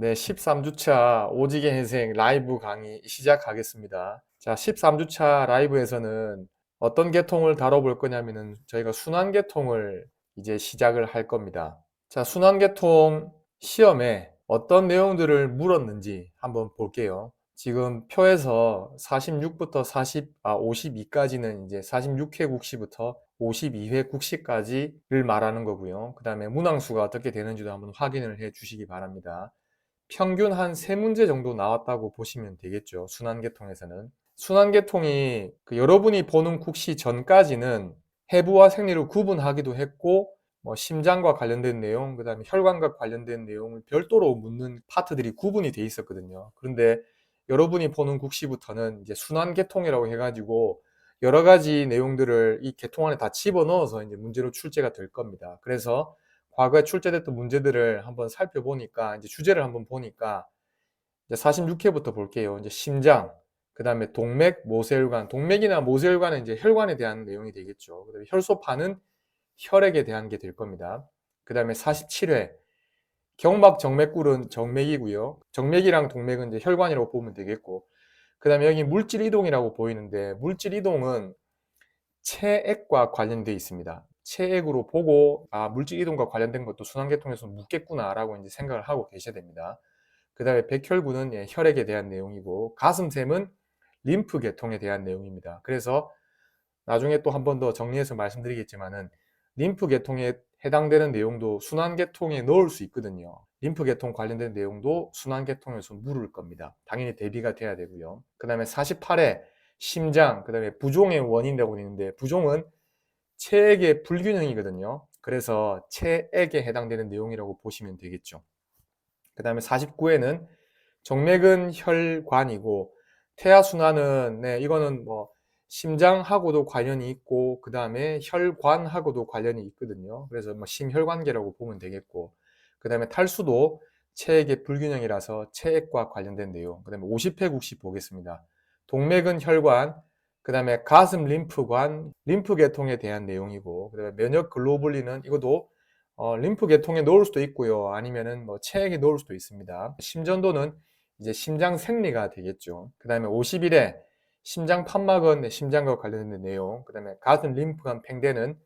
네, 13주차 오지게 인생 라이브 강의 시작하겠습니다. 자, 13주차 라이브에서는 어떤 계통을 다뤄볼 거냐면은 저희가 순환계통을 이제 시작을 할 겁니다. 자, 순환계통 시험에 어떤 내용들을 물었는지 한번 볼게요. 지금 표에서 46부터 52까지는 이제 46회 국시부터 52회 국시까지를 말하는 거고요. 그 다음에 문항수가 어떻게 되는지도 한번 확인을 해 주시기 바랍니다. 평균 한 3문제 정도 나왔다고 보시면 되겠죠. 순환계통에서는. 순환계통이 여러분이 보는 국시 전까지는 해부와 생리를 구분하기도 했고 심장과 관련된 내용, 그 다음에 혈관과 관련된 내용을 별도로 묻는 파트들이 구분이 돼 있었거든요. 그런데 여러분이 보는 국시부터는 이제 순환계통이라고 해가지고 여러 가지 내용들을 이 계통 안에 다 집어넣어서 이제 문제로 출제가 될 겁니다. 그래서 과거에 출제됐던 문제들을 한번 살펴보니까 이제 주제를 한번 보니까 이제 46회부터 볼게요. 이제 심장, 그 다음에 동맥, 모세혈관, 동맥이나 모세혈관은 이제 혈관에 대한 내용이 되겠죠. 그 다음에 혈소판은 혈액에 대한 게 될 겁니다. 그 다음에 47회 경막 정맥골은 정맥이고요. 정맥이랑 동맥은 이제 혈관이라고 보면 되겠고, 그 다음에 여기 물질 이동이라고 보이는데 물질 이동은 체액과 관련되어 있습니다. 체액으로 보고 물질 이동과 관련된 것도 순환계통에서 묻겠구나라고 이제 생각을 하고 계셔야 됩니다. 그 다음에 백혈구는 혈액에 대한 내용이고 가슴샘은 림프 계통에 대한 내용입니다. 그래서 나중에 또 한 번 더 정리해서 말씀드리겠지만은 림프 계통에 해당되는 내용도 순환계통에 넣을 수 있거든요. 림프 계통 관련된 내용도 순환계통에서 물을 겁니다. 당연히 대비가 돼야 되고요. 그 다음에 48회 심장, 그 다음에 부종의 원인이라고 되어 있는데 부종은 체액의 불균형이거든요. 그래서 체액에 해당되는 내용이라고 보시면 되겠죠. 그 다음에 49회는 정맥은 혈관이고 태아순환은 이거는 뭐 심장하고도 관련이 있고 그 다음에 혈관하고도 관련이 있거든요. 그래서 뭐 심혈관계라고 보면 되겠고 그 다음에 탈수도 체액의 불균형이라서 체액과 관련된 내용. 그 다음에 50회 국시 보겠습니다. 동맥은 혈관, 그 다음에 가슴 림프관, 림프 계통에 대한 내용이고 그 다음에 면역 글로불린은 이것도 림프 계통에 넣을 수도 있고요. 아니면은 뭐 체액에 넣을 수도 있습니다. 심전도는 이제 심장 생리가 되겠죠. 그 다음에 50일에 심장 판막은 심장과 관련된 내용, 그 다음에 가슴 림프관 팽대는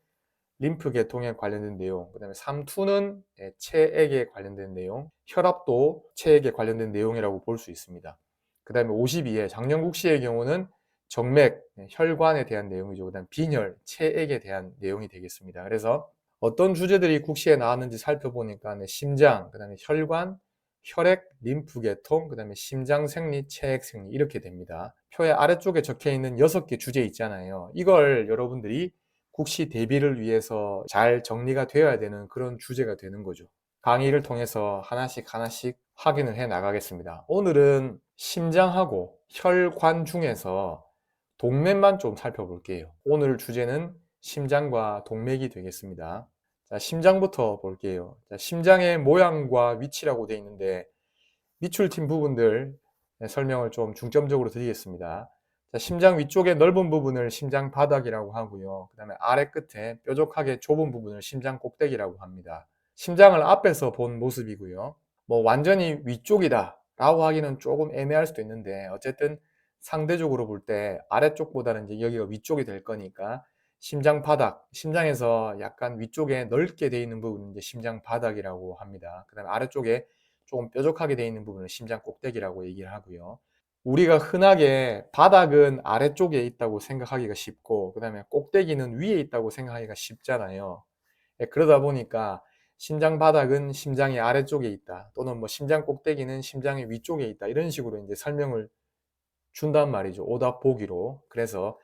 림프 계통에 관련된 내용, 그 다음에 삼투는 체액에 관련된 내용, 혈압도 체액에 관련된 내용이라고 볼 수 있습니다. 그 다음에 52회 장년국시의 경우는 정맥, 혈관에 대한 내용이죠. 그 다음 빈혈, 체액에 대한 내용이 되겠습니다. 그래서 어떤 주제들이 국시에 나왔는지 살펴보니까 심장, 그 다음에 혈관, 혈액, 림프 계통, 그 다음에 심장 생리, 체액 생리 이렇게 됩니다. 표의 아래쪽에 적혀 있는 6개 주제 있잖아요. 이걸 여러분들이 국시 대비를 위해서 잘 정리가 되어야 되는 그런 주제가 되는 거죠. 강의를 통해서 하나씩 확인을 해 나가겠습니다. 오늘은 심장하고 혈관 중에서 동맥만 좀 살펴볼게요. 오늘 주제는 심장과 동맥이 되겠습니다. 자, 심장부터 볼게요. 자, 심장의 모양과 위치라고 되어 있는데 밑줄팀 부분들 설명을 좀 중점적으로 드리겠습니다. 자, 심장 위쪽에 넓은 부분을 심장 바닥이라고 하고요. 그 다음에 아래 끝에 뾰족하게 좁은 부분을 심장 꼭대기라고 합니다. 심장을 앞에서 본 모습이고요. 뭐 완전히 위쪽이다 라고 하기는 조금 애매할 수도 있는데 어쨌든 상대적으로 볼 때 아래쪽보다는 이제 여기가 위쪽이 될 거니까 심장 바닥, 심장에서 약간 위쪽에 넓게 되어 있는 부분은 이제 심장 바닥이라고 합니다. 그 다음에 아래쪽에 조금 뾰족하게 되어 있는 부분을 심장 꼭대기라고 얘기를 하고요. 우리가 흔하게 바닥은 아래쪽에 있다고 생각하기가 쉽고 그 다음에 꼭대기는 위에 있다고 생각하기가 쉽잖아요. 그러다 보니까 심장 바닥은 심장의 아래쪽에 있다 또는 뭐 심장 꼭대기는 심장의 위쪽에 있다 이런 식으로 이제 설명을 준단 말이죠. 오답 보기로. 그래서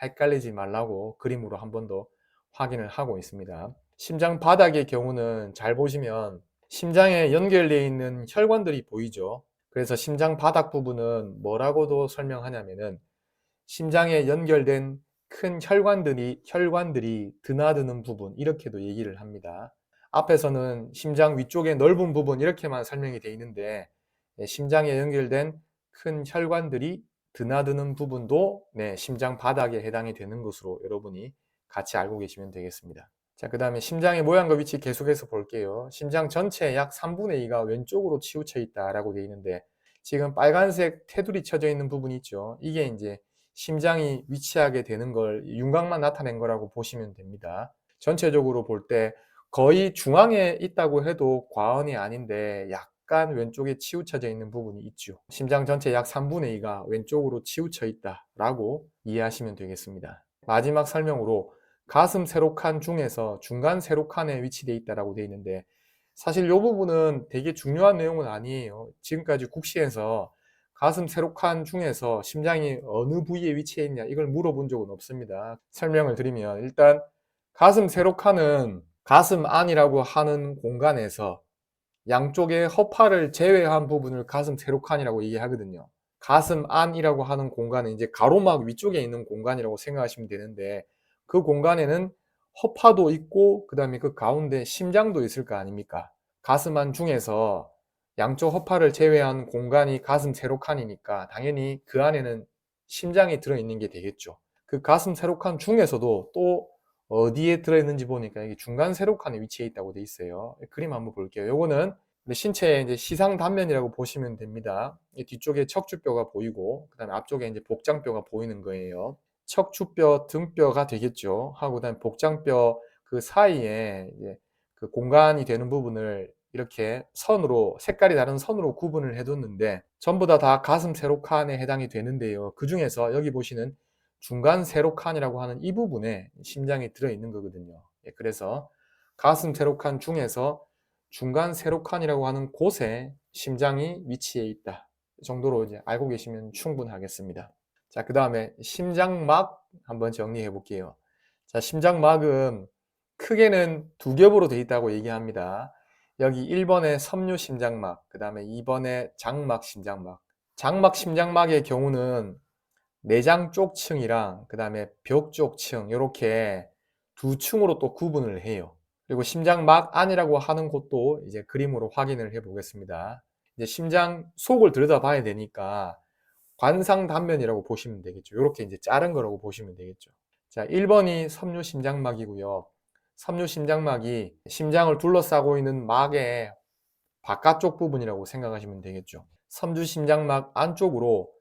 헷갈리지 말라고 그림으로 한 번 더 확인을 하고 있습니다. 심장 바닥의 경우는 잘 보시면 심장에 연결되어 있는 혈관들이 보이죠. 그래서 심장 바닥 부분은 뭐라고도 설명하냐면은 심장에 연결된 큰 혈관들이 드나드는 부분 이렇게도 얘기를 합니다. 앞에서는 심장 위쪽에 넓은 부분 이렇게만 설명이 되어 있는데 심장에 연결된 큰 혈관들이 드나드는 부분도 심장 바닥에 해당이 되는 것으로 여러분이 같이 알고 계시면 되겠습니다. 자, 그 다음에 심장의 모양과 위치 계속해서 볼게요. 심장 전체의 약 3분의 2가 왼쪽으로 치우쳐 있다라고 되어 있는데 지금 빨간색 테두리 쳐져 있는 부분이 있죠. 이게 이제 심장이 위치하게 되는 걸 윤곽만 나타낸 거라고 보시면 됩니다. 전체적으로 볼 때 거의 중앙에 있다고 해도 과언이 아닌데 약간 왼쪽에 치우쳐져 있는 부분이 있죠. 심장 전체 약 3분의 2가 왼쪽으로 치우쳐 있다라고 이해하시면 되겠습니다. 마지막 설명으로 가슴 세로칸 중에서 중간 세로칸에 위치되어 있다라고 되어 있는데 사실 이 부분은 되게 중요한 내용은 아니에요. 지금까지 국시에서 가슴 세로칸 중에서 심장이 어느 부위에 위치해 있냐 이걸 물어본 적은 없습니다. 설명을 드리면 일단 가슴 세로칸은 가슴 안이라고 하는 공간에서 양쪽의 허파를 제외한 부분을 가슴 세로칸이라고 얘기하거든요. 가슴 안이라고 하는 공간은 이제 가로막 위쪽에 있는 공간이라고 생각하시면 되는데 그 공간에는 허파도 있고 그 다음에 그 가운데 심장도 있을 거 아닙니까? 가슴 안 중에서 양쪽 허파를 제외한 공간이 가슴 세로칸이니까 당연히 그 안에는 심장이 들어있는 게 되겠죠. 그 가슴 세로칸 중에서도 또 어디에 들어있는지 보니까 이게 중간 세로칸에 위치해 있다고 돼 있어요. 그림 한번 볼게요. 요거는 신체의 이제 시상 단면이라고 보시면 됩니다. 뒤쪽에 척추뼈가 보이고 그다음에 앞쪽에 이제 복장뼈가 보이는 거예요. 척추뼈, 등뼈가 되겠죠. 하고 그다음에 복장뼈 그 사이에 이제 그 공간이 되는 부분을 이렇게 선으로 색깔이 다른 선으로 구분을 해뒀는데 전부 다 가슴 세로칸에 해당이 되는데요. 그 중에서 여기 보시는 중간 세로칸이라고 하는 이 부분에 심장이 들어있는 거거든요. 그래서 가슴 세로칸 중에서 중간 세로칸이라고 하는 곳에 심장이 위치해 있다 정도로 이제 알고 계시면 충분하겠습니다. 자, 그 다음에 심장막 한번 정리해 볼게요. 자, 심장막은 크게는 두 겹으로 되어 있다고 얘기합니다. 여기 1번에 섬유 심장막, 그 다음에 2번에 장막 심장막. 장막 심장막의 경우는 내장 쪽 층이랑 그 다음에 벽 쪽 층 이렇게 두 층으로 또 구분을 해요. 그리고 심장막 안이라고 하는 곳도 이제 그림으로 확인을 해 보겠습니다. 이제 심장 속을 들여다봐야 되니까 관상 단면이라고 보시면 되겠죠. 이렇게 이제 자른 거라고 보시면 되겠죠. 자, 1번이 섬유 심장막이고요. 섬유 심장막이 심장을 둘러싸고 있는 막의 바깥쪽 부분이라고 생각하시면 되겠죠. 섬유 심장막 안쪽으로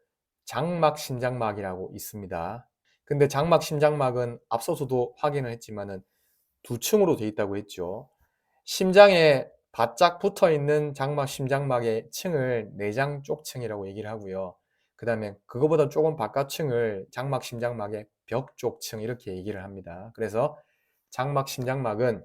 장막 심장막이라고 있습니다. 근데 장막 심장막은 앞서서도 확인을 했지만은 두 층으로 되어 있다고 했죠. 심장에 바짝 붙어 있는 장막 심장막의 층을 내장 쪽 층이라고 얘기를 하고요. 그 다음에 그거보다 조금 바깥 층을 장막 심장막의 벽 쪽 층 이렇게 얘기를 합니다. 그래서 장막 심장막은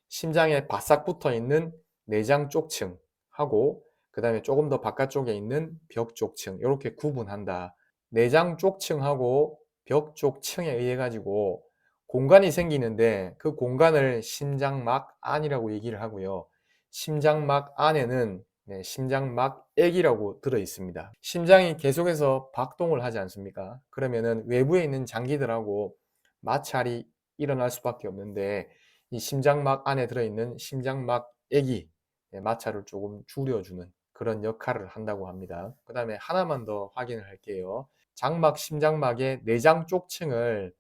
심장에 바싹 붙어 있는 내장 쪽 층하고 그 다음에 조금 더 바깥쪽에 있는 벽 쪽 층 이렇게 구분한다. 내장 쪽 층하고 벽 쪽 층에 의해 가지고 공간이 생기는데 그 공간을 심장막 안이라고 얘기를 하고요. 심장막 안에는 심장막액이라고 들어 있습니다. 심장이 계속해서 박동을 하지 않습니까? 그러면은 외부에 있는 장기들하고 마찰이 일어날 수밖에 없는데 이 심장막 안에 들어있는 심장막액이 마찰을 조금 줄여주는 그런 역할을 한다고 합니다. 그 다음에 하나만 더 확인을 할게요. 장막, 심장막의 내장 쪽 층을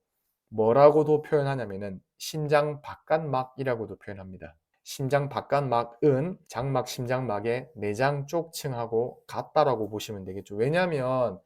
뭐라고도 표현하냐면은 심장 바깥막이라고도 표현합니다. 심장 바깥막은 장막, 심장막의 내장 쪽 층하고 같다라고 보시면 되겠죠. 왜냐하면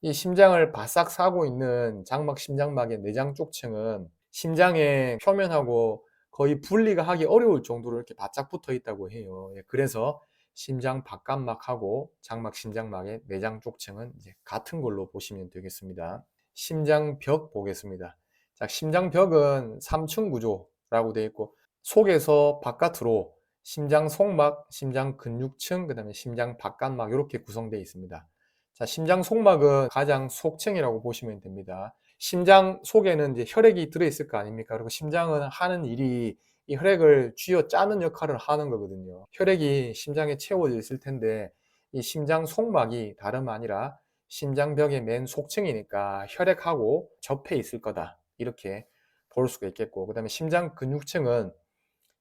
이 심장을 바싹 싸고 있는 장막, 심장막의 내장 쪽 층은 심장의 표면하고 거의 분리가 하기 어려울 정도로 이렇게 바짝 붙어 있다고 해요. 그래서 심장 바깥막하고 장막, 심장막의 내장 쪽 층은 이제 같은 걸로 보시면 되겠습니다. 심장벽 보겠습니다. 자, 심장벽은 3층 구조라고 되어 있고 속에서 바깥으로 심장 속막, 심장 근육층, 그 다음에 심장 바깥막 이렇게 구성되어 있습니다. 자, 심장 속막은 가장 속층이라고 보시면 됩니다. 심장 속에는 이제 혈액이 들어있을 거 아닙니까? 그리고 심장은 하는 일이 이 혈액을 쥐어 짜는 역할을 하는 거거든요. 혈액이 심장에 채워져 있을 텐데 이 심장 속막이 다름 아니라 심장벽의 맨 속층이니까 혈액하고 접해 있을 거다. 이렇게 볼 수가 있겠고 그 다음에 심장 근육층은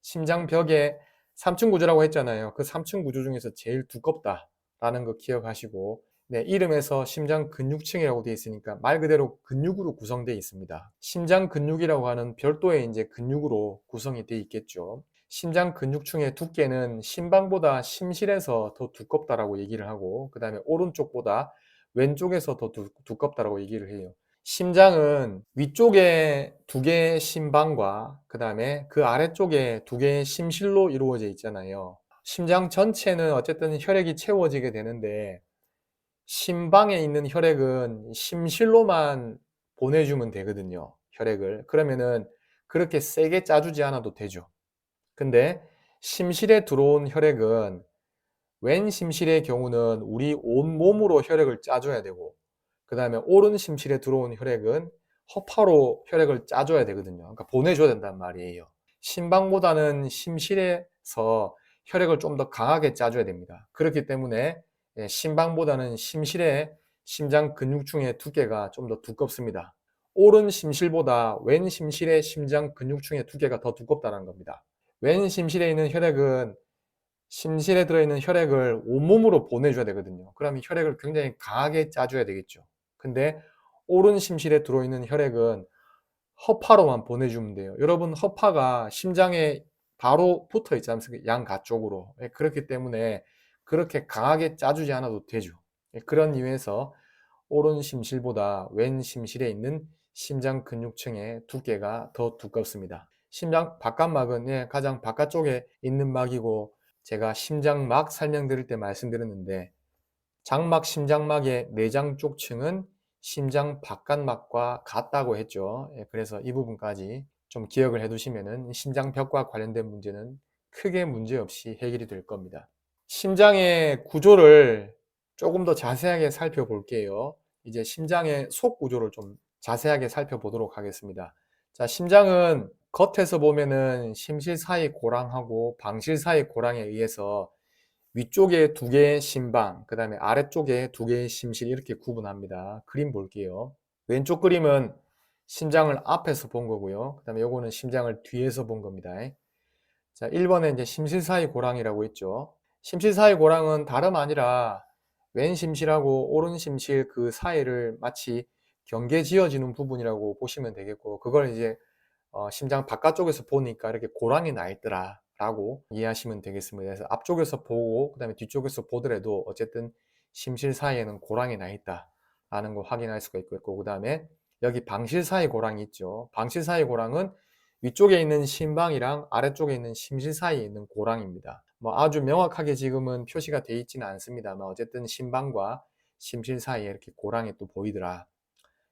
심장벽의 3층 구조라고 했잖아요. 그 3층 구조 중에서 제일 두껍다라는 거 기억하시고 네, 이름에서 심장 근육층이라고 되어 있으니까 말 그대로 근육으로 구성되어 있습니다. 심장 근육이라고 하는 별도의 이제 근육으로 구성이 되어 있겠죠. 심장 근육층의 두께는 심방보다 심실에서 더 두껍다라고 얘기를 하고, 그 다음에 오른쪽보다 왼쪽에서 더 두껍다라고 얘기를 해요. 심장은 위쪽에 두 개의 심방과 그 다음에 그 아래쪽에 두 개의 심실로 이루어져 있잖아요. 심장 전체는 어쨌든 혈액이 채워지게 되는데 심방에 있는 혈액은 심실로만 보내주면 되거든요. 혈액을. 그러면은 그렇게 세게 짜주지 않아도 되죠. 근데 심실에 들어온 혈액은 왼 심실의 경우는 우리 온몸으로 혈액을 짜줘야 되고, 그 다음에 오른 심실에 들어온 혈액은 허파로 혈액을 짜줘야 되거든요. 그러니까 보내줘야 된단 말이에요. 심방보다는 심실에서 혈액을 좀 더 강하게 짜줘야 됩니다. 그렇기 때문에 심방보다는 심실의 심장 근육층의 두께가 좀 더 두껍습니다. 오른 심실보다 왼 심실의 심장 근육층의 두께가 더 두껍다는 겁니다. 왼 심실에 있는 혈액은 심실에 들어있는 혈액을 온몸으로 보내줘야 되거든요. 그러면 혈액을 굉장히 강하게 짜줘야 되겠죠. 근데 오른 심실에 들어있는 혈액은 허파로만 보내주면 돼요. 여러분, 허파가 심장에 바로 붙어 있지 않습니까? 양가 쪽으로. 그렇기 때문에 그렇게 강하게 짜주지 않아도 되죠. 그런 이유에서 오른 심실보다 왼 심실에 있는 심장 근육층의 두께가 더 두껍습니다. 심장 바깥막은 가장 바깥쪽에 있는 막이고, 제가 심장막 설명드릴 때 말씀드렸는데 장막, 심장막의 내장 쪽 층은 심장 바깥막과 같다고 했죠. 그래서 이 부분까지 좀 기억을 해두시면은 심장벽과 관련된 문제는 크게 문제없이 해결이 될 겁니다. 심장의 구조를 조금 더 자세하게 살펴볼게요. 이제 심장의 속 구조를 좀 자세하게 살펴보도록 하겠습니다. 자, 심장은 겉에서 보면은 심실 사이 고랑하고 방실 사이 고랑에 의해서 위쪽에 두 개의 심방, 그 다음에 아래쪽에 두 개의 심실 이렇게 구분합니다. 그림 볼게요. 왼쪽 그림은 심장을 앞에서 본 거고요. 그 다음에 요거는 심장을 뒤에서 본 겁니다. 자, 1번에 이제 심실 사이 고랑이라고 있죠. 심실 사이 고랑은 다름 아니라 왼 심실하고 오른 심실 그 사이를 마치 경계 지어지는 부분이라고 보시면 되겠고, 그걸 이제 심장 바깥쪽에서 보니까 이렇게 고랑이 나 있더라 라고 이해하시면 되겠습니다. 그래서 앞쪽에서 보고 그 다음에 뒤쪽에서 보더라도 어쨌든 심실 사이에는 고랑이 나 있다 라는 거 확인할 수가 있고, 그 다음에 여기 방실 사이 고랑이 있죠. 방실 사이 고랑은 위쪽에 있는 심방이랑 아래쪽에 있는 심실 사이에 있는 고랑입니다. 뭐 아주 명확하게 지금은 표시가 되어 있지는 않습니다만 어쨌든 심방과 심실 사이에 이렇게 고랑이 또 보이더라.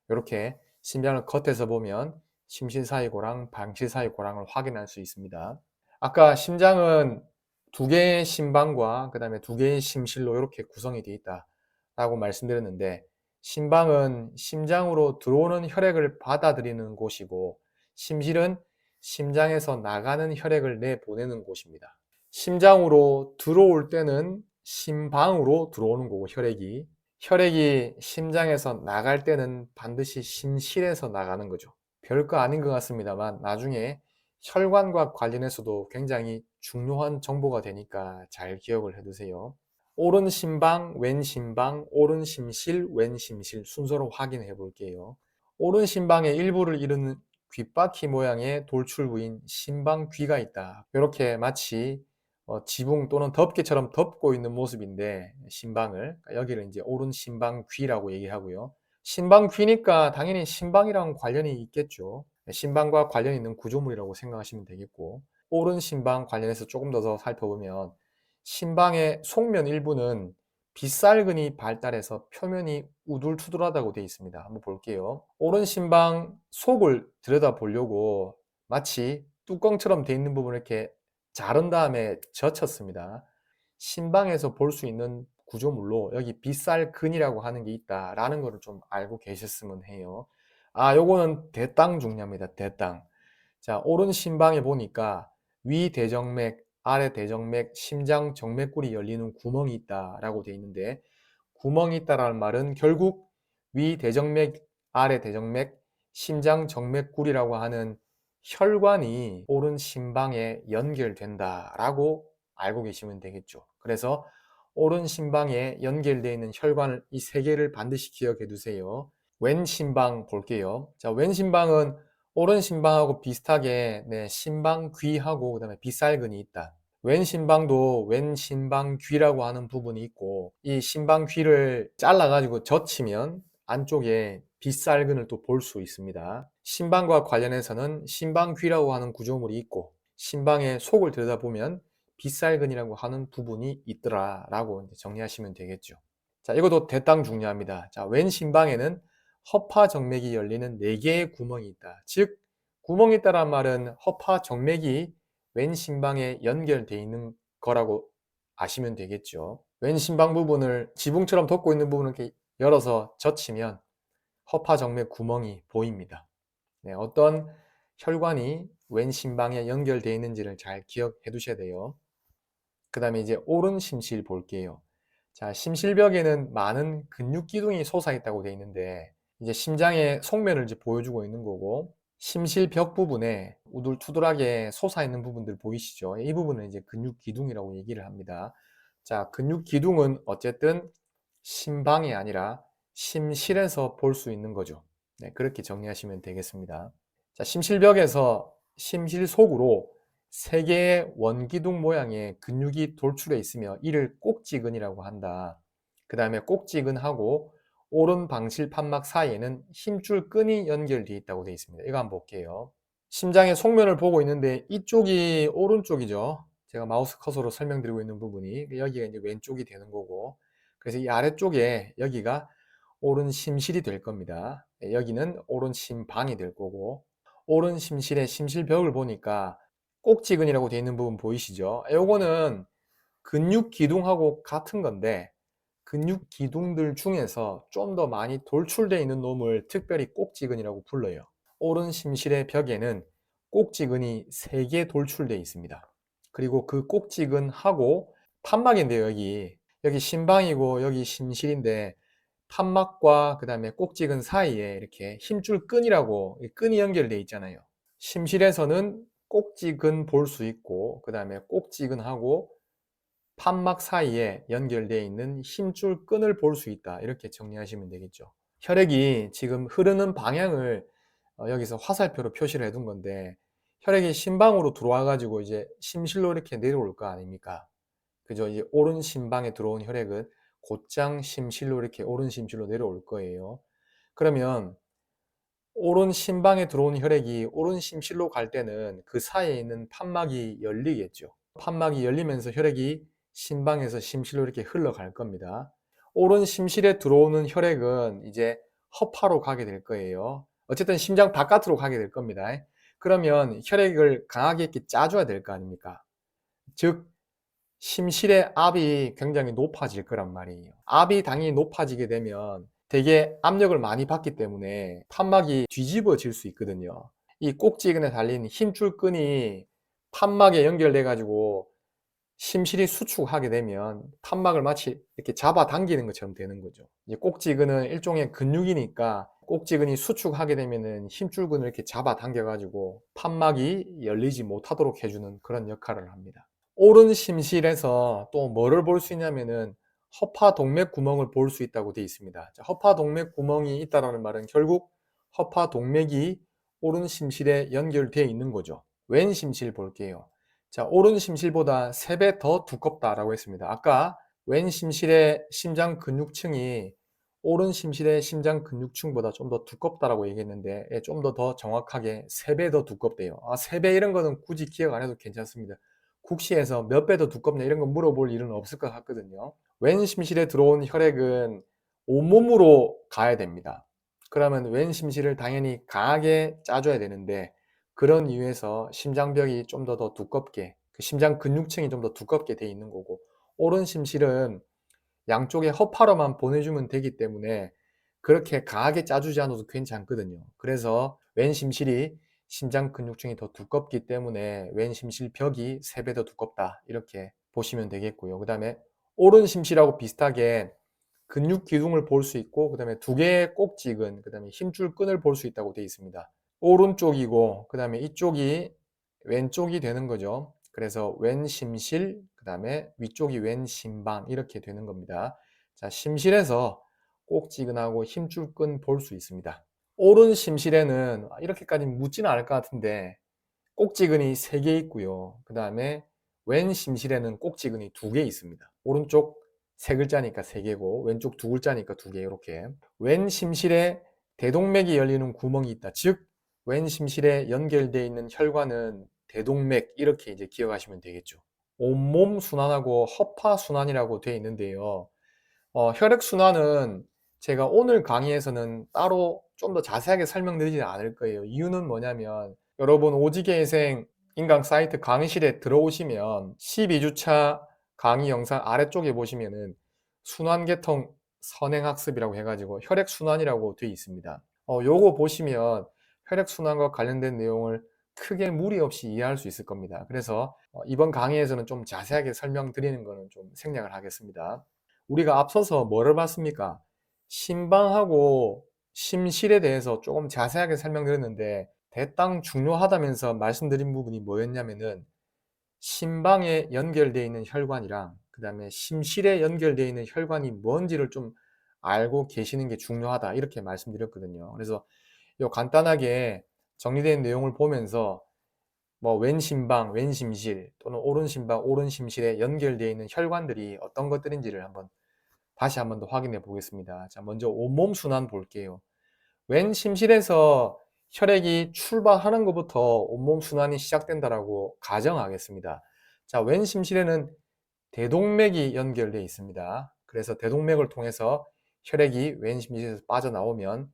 이렇게 심장을 겉에서 보면 심실 사이 고랑, 방실 사이 고랑을 확인할 수 있습니다. 아까 심장은 두 개의 심방과 그 다음에 두 개의 심실로 이렇게 구성이 되어 있다라고 말씀드렸는데, 심방은 심장으로 들어오는 혈액을 받아들이는 곳이고 심실은 심장에서 나가는 혈액을 내보내는 곳입니다. 심장으로 들어올 때는 심방으로 들어오는 거고 혈액이 심장에서 나갈 때는 반드시 심실에서 나가는 거죠. 별거 아닌 것 같습니다만 나중에 혈관과 관련해서도 굉장히 중요한 정보가 되니까 잘 기억을 해두세요. 오른 심방, 왼 심방, 오른 심실, 왼 심실 순서로 확인해 볼게요. 오른 심방의 일부를 이루는 귓바퀴 모양의 돌출부인 심방귀가 있다. 이렇게 마치 지붕 또는 덮개처럼 덮고 있는 모습인데 심방을, 여기를 이제 오른 심방귀라고 얘기하고요. 심방귀니까 당연히 심방이랑 관련이 있겠죠. 심방과 관련 있는 구조물이라고 생각하시면 되겠고, 오른 심방 관련해서 조금 더 살펴보면 심방의 속면 일부는 빗살근이 발달해서 표면이 우둘투둘하다고 되어 있습니다. 한번 볼게요. 오른 심방 속을 들여다보려고 마치 뚜껑처럼 되어 있는 부분을 이렇게 자른 다음에 젖혔습니다. 심방에서 볼 수 있는 구조물로 여기 빗살근이라고 하는 게 있다라는 거를 좀 알고 계셨으면 해요. 아, 요거는 대땅 중요합니다. 대땅. 자, 오른 심방에 보니까 위 대정맥, 아래 대정맥, 심장 정맥골이 열리는 구멍이 있다라고 되어 있는데, 구멍이 있다라는 말은 결국 위 대정맥, 아래 대정맥, 심장 정맥골이라고 하는 혈관이 오른 심방에 연결된다라고 알고 계시면 되겠죠. 그래서 오른 심방에 연결되어 있는 혈관을 이 세 개를 반드시 기억해 두세요. 왼 심방 볼게요. 자, 왼 심방은 오른 심방하고 비슷하게 심방 귀하고 그다음에 비살근이 있다. 왼 심방도 왼 심방 귀라고 하는 부분이 있고 이 심방 귀를 잘라가지고 젖히면 안쪽에 빗살근을 또 볼 수 있습니다. 심방과 관련해서는 심방귀라고 하는 구조물이 있고 심방의 속을 들여다보면 빗살근이라고 하는 부분이 있더라 라고 정리하시면 되겠죠. 자, 이것도 대땅 중요합니다. 자, 왼 심방에는 허파정맥이 열리는 4개의 구멍이 있다. 즉 구멍이 있다란 말은 허파정맥이 왼 심방에 연결되어 있는 거라고 아시면 되겠죠. 왼 심방 부분을 지붕처럼 덮고 있는 부분을 이렇게 열어서 젖히면 허파정맥 구멍이 보입니다. 어떤 혈관이 왼 심방에 연결되어 있는지를 잘 기억해 두셔야 돼요. 그 다음에 이제 오른 심실 볼게요. 자, 심실벽에는 많은 근육기둥이 솟아있다고 되어 있는데 이제 심장의 속면을 이제 보여주고 있는 거고 심실벽 부분에 우둘투둘하게 솟아있는 부분들 보이시죠? 이 부분은 이제 근육기둥이라고 얘기를 합니다. 자, 근육기둥은 어쨌든 심방이 아니라 심실에서 볼 수 있는 거죠. 그렇게 정리하시면 되겠습니다. 자, 심실벽에서 심실 속으로 3개의 원기둥 모양의 근육이 돌출해 있으며 이를 꼭지근이라고 한다. 그 다음에 꼭지근하고 오른 방실 판막 사이에는 힘줄 끈이 연결되어 있다고 되어 있습니다. 이거 한번 볼게요. 심장의 속면을 보고 있는데 이쪽이 오른쪽이죠. 제가 마우스 커서로 설명드리고 있는 부분이 여기가 이제 왼쪽이 되는 거고 그래서 이 아래쪽에 여기가 오른 심실이 될 겁니다. 여기는 오른 심방이 될 거고 오른 심실의 심실벽을 보니까 꼭지근이라고 되어 있는 부분 보이시죠? 요거는 근육 기둥하고 같은 건데 근육 기둥들 중에서 좀 더 많이 돌출되어 있는 놈을 특별히 꼭지근이라고 불러요. 오른 심실의 벽에는 꼭지근이 3개 돌출되어 있습니다. 그리고 그 꼭지근하고 판막인데요, 여기 심방이고 여기 심실인데 판막과 그 다음에 꼭지근 사이에 이렇게 힘줄 끈이라고 끈이 연결되어 있잖아요. 심실에서는 꼭지근 볼 수 있고 그 다음에 꼭지근하고 판막 사이에 연결되어 있는 힘줄 끈을 볼 수 있다. 이렇게 정리하시면 되겠죠. 혈액이 지금 흐르는 방향을 여기서 화살표로 표시를 해둔 건데 혈액이 심방으로 들어와 가지고 이제 심실로 이렇게 내려올 거 아닙니까? 그죠? 이제 오른 심방에 들어온 혈액은 곧장 심실로 이렇게 오른 심실로 내려올 거예요. 그러면 오른 심방에 들어온 혈액이 오른 심실로 갈 때는 그 사이에 있는 판막이 열리겠죠. 판막이 열리면서 혈액이 심방에서 심실로 이렇게 흘러갈 겁니다. 오른 심실에 들어오는 혈액은 이제 허파로 가게 될 거예요. 어쨌든 심장 바깥으로 가게 될 겁니다. 그러면 혈액을 강하게 이렇게 짜줘야 될 거 아닙니까? 즉 심실의 압이 굉장히 높아질 거란 말이에요. 압이 당연히 높아지게 되면 되게 압력을 많이 받기 때문에 판막이 뒤집어질 수 있거든요. 이 꼭지근에 달린 힘줄 끈이 판막에 연결돼 가지고 심실이 수축하게 되면 판막을 마치 이렇게 잡아당기는 것처럼 되는 거죠. 이제 꼭지근은 일종의 근육이니까 꼭지근이 수축하게 되면은 힘줄근을 이렇게 잡아당겨 가지고 판막이 열리지 못하도록 해주는 그런 역할을 합니다. 오른 심실에서 또 뭐를 볼 수 있냐면은 허파동맥 구멍을 볼 수 있다고 되어 있습니다. 자, 허파동맥 구멍이 있다는 말은 결국 허파동맥이 오른 심실에 연결되어 있는 거죠. 왼 심실 볼게요. 자, 오른 심실보다 3배 더 두껍다라고 했습니다. 아까 왼 심실의 심장 근육층이 오른 심실의 심장 근육층보다 좀 더 두껍다라고 얘기했는데 좀 더 정확하게 3배 더 두껍대요. 3배 이런 거는 굳이 기억 안 해도 괜찮습니다. 국시에서 몇 배 더 두껍냐 이런 거 물어볼 일은 없을 것 같거든요. 왼 심실에 들어온 혈액은 온몸으로 가야 됩니다. 그러면 왼 심실을 당연히 강하게 짜줘야 되는데 그런 이유에서 심장벽이 좀 더 두껍게 심장 근육층이 좀 더 두껍게 돼 있는 거고 오른 심실은 양쪽에 허파로만 보내주면 되기 때문에 그렇게 강하게 짜주지 않아도 괜찮거든요. 그래서 왼 심실이 심장 근육층이 더 두껍기 때문에 왼 심실벽이 3배 더 두껍다 이렇게 보시면 되겠고요. 그 다음에 오른 심실하고 비슷하게 근육 기둥을 볼 수 있고 그 다음에 2개의 꼭지근 그 다음에 힘줄 끈을 볼 수 있다고 되어 있습니다. 오른쪽이고 그 다음에 이쪽이 왼쪽이 되는 거죠. 그래서 왼심실, 그 다음에 위쪽이 왼심방 이렇게 되는 겁니다. 자, 심실에서 꼭지근하고 힘줄 끈 볼 수 있습니다. 오른 심실에는 이렇게까지 묻지는 않을 것 같은데 꼭지근이 3개 있고요. 그 다음에 왼 심실에는 꼭지근이 2개 있습니다. 오른쪽 3글자니까 3개고 왼쪽 2글자니까 2개 이렇게. 왼 심실에 대동맥이 열리는 구멍이 있다. 즉 왼 심실에 연결되어 있는 혈관은 대동맥 이렇게 이제 기억하시면 되겠죠. 온몸 순환하고 허파 순환이라고 되어 있는데요. 혈액 순환은 제가 오늘 강의에서는 따로 좀 더 자세하게 설명드리지 않을 거예요. 이유는 뭐냐면 여러분 오지게생 인강 사이트 강의실에 들어오시면 12주차 강의 영상 아래쪽에 보시면은 순환계통 선행학습이라고 해가지고 혈액순환이라고 되어 있습니다. 요거 보시면 혈액순환과 관련된 내용을 크게 무리 없이 이해할 수 있을 겁니다. 그래서 이번 강의에서는 좀 자세하게 설명드리는 거는 좀 생략을 하겠습니다. 우리가 앞서서 뭐를 봤습니까? 심방하고 심실에 대해서 조금 자세하게 설명드렸는데 대땅 중요하다면서 말씀드린 부분이 뭐였냐면은 심방에 연결되어 있는 혈관이랑 그 다음에 심실에 연결되어 있는 혈관이 뭔지를 좀 알고 계시는 게 중요하다 이렇게 말씀드렸거든요. 그래서 요 간단하게 정리된 내용을 보면서 뭐 왼심방, 왼심실 또는 오른심방, 오른심실에 연결되어 있는 혈관들이 어떤 것들인지를 다시 한번 더 확인해 보겠습니다. 자, 먼저 온몸 순환 볼게요. 왼 심실에서 혈액이 출발하는 것부터 온몸 순환이 시작된다라고 가정하겠습니다. 자, 왼 심실에는 대동맥이 연결되어 있습니다. 그래서 대동맥을 통해서 혈액이 왼 심실에서 빠져나오면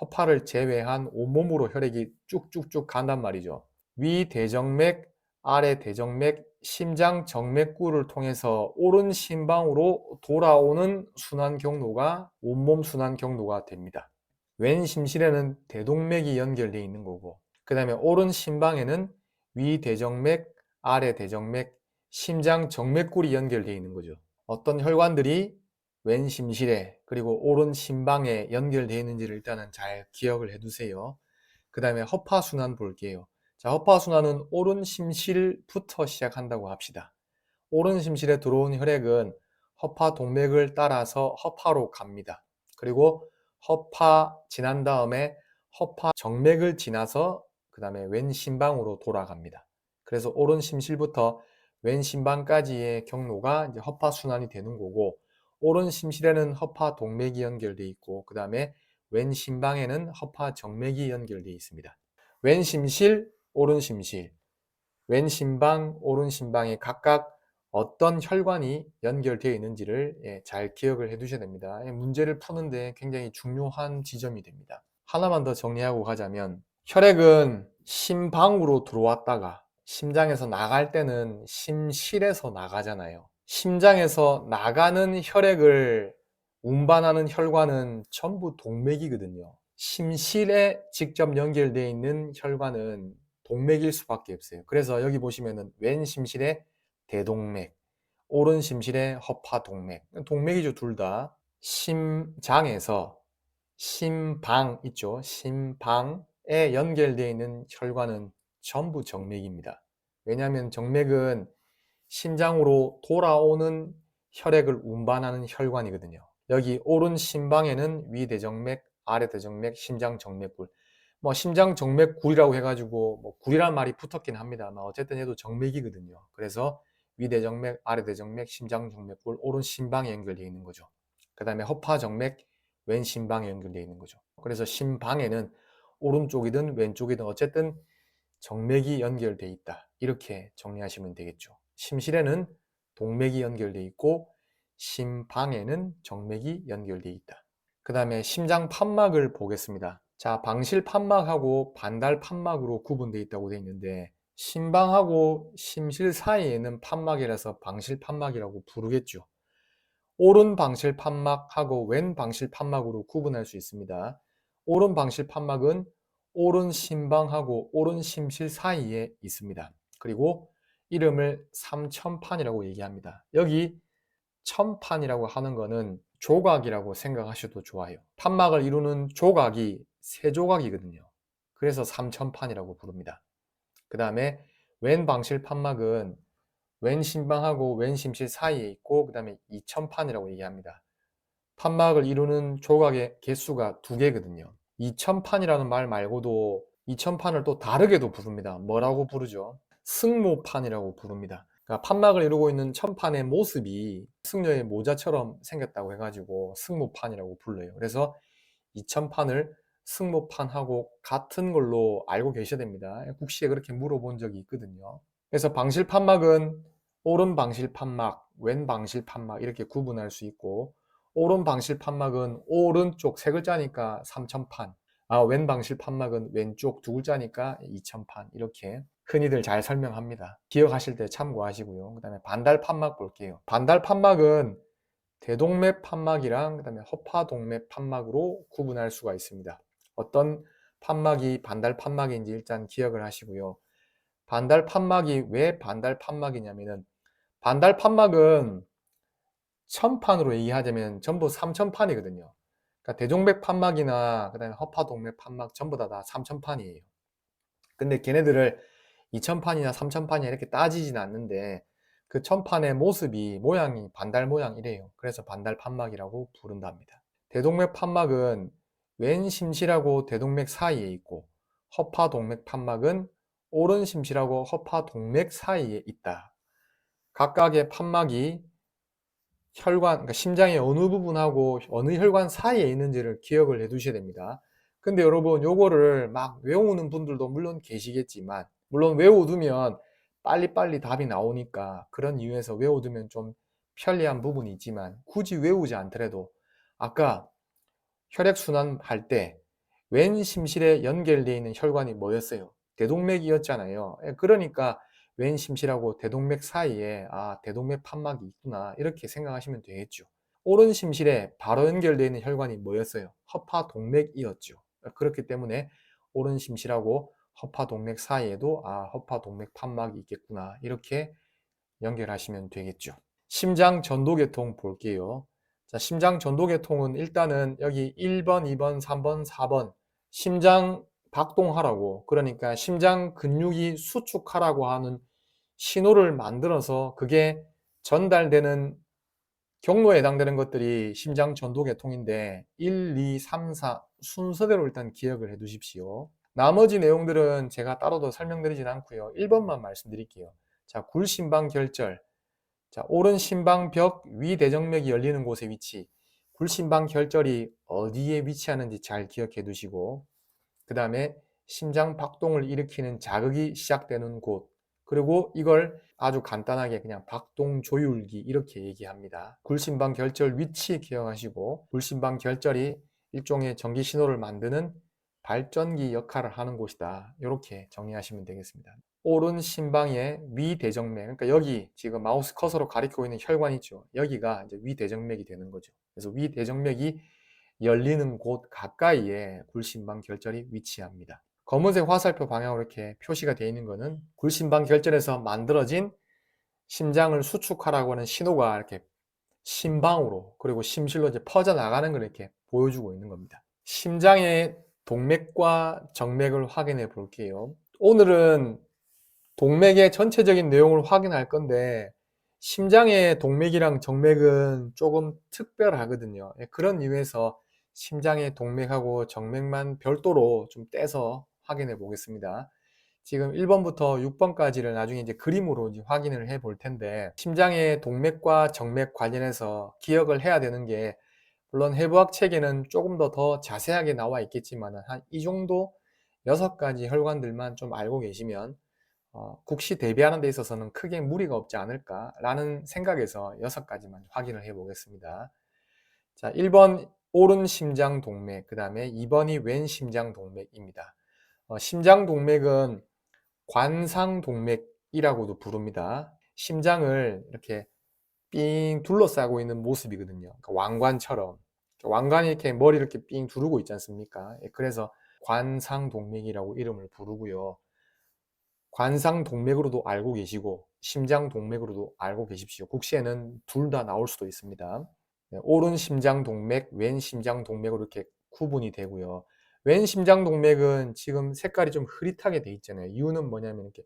허파를 제외한 온몸으로 혈액이 쭉쭉쭉 간단 말이죠. 위 대정맥, 아래 대정맥, 심장 정맥구를 통해서 오른 심방으로 돌아오는 순환 경로가 온몸 순환 경로가 됩니다. 왼 심실에는 대동맥이 연결되어 있는 거고 그 다음에 오른 심방에는 위 대정맥, 아래 대정맥, 심장 정맥골이 연결되어 있는 거죠. 어떤 혈관들이 왼 심실에 그리고 오른 심방에 연결되어 있는지를 일단은 잘 기억을 해두세요. 그 다음에 허파순환 볼게요. 자, 허파순환은 오른 심실부터 시작한다고 합시다. 오른 심실에 들어온 혈액은 허파 동맥을 따라서 허파로 갑니다. 그리고 허파 지난 다음에 허파 정맥을 지나서 그 다음에 왼 심방으로 돌아갑니다. 그래서 오른 심실부터 왼 심방까지의 경로가 이제 허파 순환이 되는 거고 오른 심실에는 허파 동맥이 연결되어 있고 그 다음에 왼 심방에는 허파 정맥이 연결되어 있습니다. 왼 심실, 오른 심실, 왼 심방, 오른 심방에 각각 어떤 혈관이 연결되어 있는지를 잘 기억을 해 두셔야 됩니다. 문제를 푸는데 굉장히 중요한 지점이 됩니다. 하나만 더 정리하고 가자면 혈액은 심방으로 들어왔다가 심장에서 나갈 때는 심실에서 나가잖아요. 심장에서 나가는 혈액을 운반하는 혈관은 전부 동맥이거든요. 심실에 직접 연결되어 있는 혈관은 동맥일 수밖에 없어요. 그래서 여기 보시면은 왼 심실에 대동맥, 오른 심실에 허파동맥, 동맥이죠, 둘 다. 심장에서 심방 있죠. 심방에 연결되어 있는 혈관은 전부 정맥입니다. 왜냐하면 정맥은 심장으로 돌아오는 혈액을 운반하는 혈관이거든요. 여기 오른 심방에는 위대정맥, 아래대정맥, 심장정맥골. 뭐 심장정맥굴이라고 해가지고 뭐 굴이란 말이 붙었긴 합니다만 어쨌든 얘도 정맥이거든요. 그래서 위대정맥, 아래대정맥, 심장정맥골, 오른 심방에 연결되어 있는 거죠. 그 다음에 허파정맥, 왼 심방에 연결되어 있는 거죠. 그래서 심방에는 오른쪽이든 왼쪽이든 어쨌든 정맥이 연결되어 있다. 이렇게 정리하시면 되겠죠. 심실에는 동맥이 연결되어 있고 심방에는 정맥이 연결되어 있다. 그 다음에 심장 판막을 보겠습니다. 자, 방실 판막하고 반달 판막으로 구분되어 있다고 되어 있는데 심방하고 심실 사이에는 판막이라서 방실 판막이라고 부르겠죠. 오른 방실 판막하고 왼 방실 판막으로 구분할 수 있습니다. 오른 방실 판막은 오른 심방하고 오른 심실 사이에 있습니다. 그리고 이름을 삼천판이라고 얘기합니다. 여기 천판이라고 하는 거는 조각이라고 생각하셔도 좋아요. 판막을 이루는 조각이 세 조각이거든요. 그래서 삼천판이라고 부릅니다. 그 다음에 왼 방실 판막은 왼 심방하고 왼 심실 사이에 있고 그 다음에 이천판이라고 얘기합니다. 판막을 이루는 조각의 개수가 2개거든요. 이천판이라는 말 말고도 이천판을 또 다르게도 부릅니다. 뭐라고 부르죠? 승모판이라고 부릅니다. 그러니까 판막을 이루고 있는 천판의 모습이 승려의 모자처럼 생겼다고 해가지고 승모판이라고 불러요. 그래서 이천판을 승모판하고 같은 걸로 알고 계셔야 됩니다. 국시에 그렇게 물어본 적이 있거든요. 그래서 방실판막은 오른 방실판막, 왼 방실판막 이렇게 구분할 수 있고, 오른 방실판막은 오른쪽 3글자니까 삼천판, 왼 방실판막은 왼쪽 2글자니까 이천판, 이렇게 흔히들 잘 설명합니다. 기억하실 때 참고하시고요. 그 다음에 반달판막 볼게요. 반달판막은 대동맥 판막이랑 그 다음에 허파동맥 판막으로 구분할 수가 있습니다. 어떤 판막이 반달 판막인지 일단 기억을 하시고요. 반달 판막이 왜 반달 판막이냐면은, 반달 판막은 천판으로 얘기하자면 전부 삼천판이거든요. 그러니까 대동맥 판막이나 그다음에 허파동맥 판막 전부 다 삼천판이에요. 근데 걔네들을 이천판이나 삼천판이나 이렇게 따지진 않는데 그 천판의 모습이 모양이 반달 모양이래요. 그래서 반달 판막이라고 부른답니다. 대동맥 판막은 왼 심실하고 대동맥 사이에 있고, 허파동맥 판막은 오른 심실하고 허파동맥 사이에 있다. 각각의 판막이 혈관, 그러니까 심장의 어느 부분하고 어느 혈관 사이에 있는지를 기억을 해 두셔야 됩니다. 근데 여러분 요거를 막 외우는 분들도 물론 계시겠지만, 물론 외워두면 빨리빨리 답이 나오니까 그런 이유에서 외워두면 좀 편리한 부분이 있지만, 굳이 외우지 않더라도 아까 혈액순환 할 때 왼 심실에 연결되어 있는 혈관이 뭐였어요? 대동맥이었잖아요. 그러니까 왼 심실하고 대동맥 사이에 대동맥 판막이 있구나 이렇게 생각하시면 되겠죠. 오른 심실에 바로 연결되어 있는 혈관이 뭐였어요? 허파동맥이었죠. 그렇기 때문에 오른 심실하고 허파동맥 사이에도 허파동맥 판막이 있겠구나 이렇게 연결하시면 되겠죠. 심장 전도계통 볼게요. 자, 심장 전도계통은 일단은 여기 1번, 2번, 3번, 4번 심장 박동하라고, 그러니까 심장 근육이 수축하라고 하는 신호를 만들어서 그게 전달되는 경로에 해당되는 것들이 심장 전도계통인데 1, 2, 3, 4 순서대로 일단 기억을 해 두십시오. 나머지 내용들은 제가 따로 더 설명드리진 않고요. 1번만 말씀드릴게요. 자, 굴심방결절. 자, 오른 심방벽 위대정맥이 열리는 곳의 위치, 굴심방결절이 어디에 위치하는지 잘 기억해 두시고, 그 다음에 심장 박동을 일으키는 자극이 시작되는 곳, 그리고 이걸 아주 간단하게 그냥 박동조율기 이렇게 얘기합니다. 굴심방결절 위치 기억하시고, 굴심방결절이 일종의 전기 신호를 만드는 발전기 역할을 하는 곳이다. 이렇게 정리하시면 되겠습니다. 오른 심방의 위대정맥, 그러니까 여기 지금 마우스 커서로 가리키고 있는 혈관 있죠. 여기가 이제 위대정맥이 되는 거죠. 그래서 위대정맥이 열리는 곳 가까이에 굴심방 결절이 위치합니다. 검은색 화살표 방향으로 이렇게 표시가 되어 있는 것은 굴심방 결절에서 만들어진 심장을 수축하라고 하는 신호가 이렇게 심방으로 그리고 심실로 이제 퍼져나가는 걸 이렇게 보여주고 있는 겁니다. 심장의 동맥과 정맥을 확인해 볼게요. 오늘은 동맥의 전체적인 내용을 확인할 건데 심장의 동맥이랑 정맥은 조금 특별하거든요. 그런 이유에서 심장의 동맥하고 정맥만 별도로 좀 떼서 확인해 보겠습니다. 지금 1번부터 6번까지를 나중에 이제 그림으로 이제 확인을 해 볼 텐데, 심장의 동맥과 정맥 관련해서 기억을 해야 되는 게, 물론 해부학 책에는 조금 더 자세하게 나와 있겠지만 한 이 정도 6가지 혈관들만 좀 알고 계시면 국시 대비하는 데 있어서는 크게 무리가 없지 않을까라는 생각에서 6가지만 확인을 해 보겠습니다. 자, 1번 오른 심장 동맥, 그 다음에 2번이 왼 심장 동맥입니다. 심장 동맥은 관상 동맥이라고도 부릅니다. 심장을 이렇게 삥 둘러싸고 있는 모습이거든요. 그러니까 왕관처럼. 왕관이 이렇게 머리 이렇게 삥 두르고 있지 않습니까? 그래서 관상 동맥이라고 이름을 부르고요. 관상 동맥으로도 알고 계시고 심장 동맥으로도 알고 계십시오. 국시에는 둘 다 나올 수도 있습니다. 오른 심장 동맥, 왼 심장 동맥으로 이렇게 구분이 되고요. 왼 심장 동맥은 지금 색깔이 좀 흐릿하게 돼 있잖아요. 이유는 뭐냐면 이렇게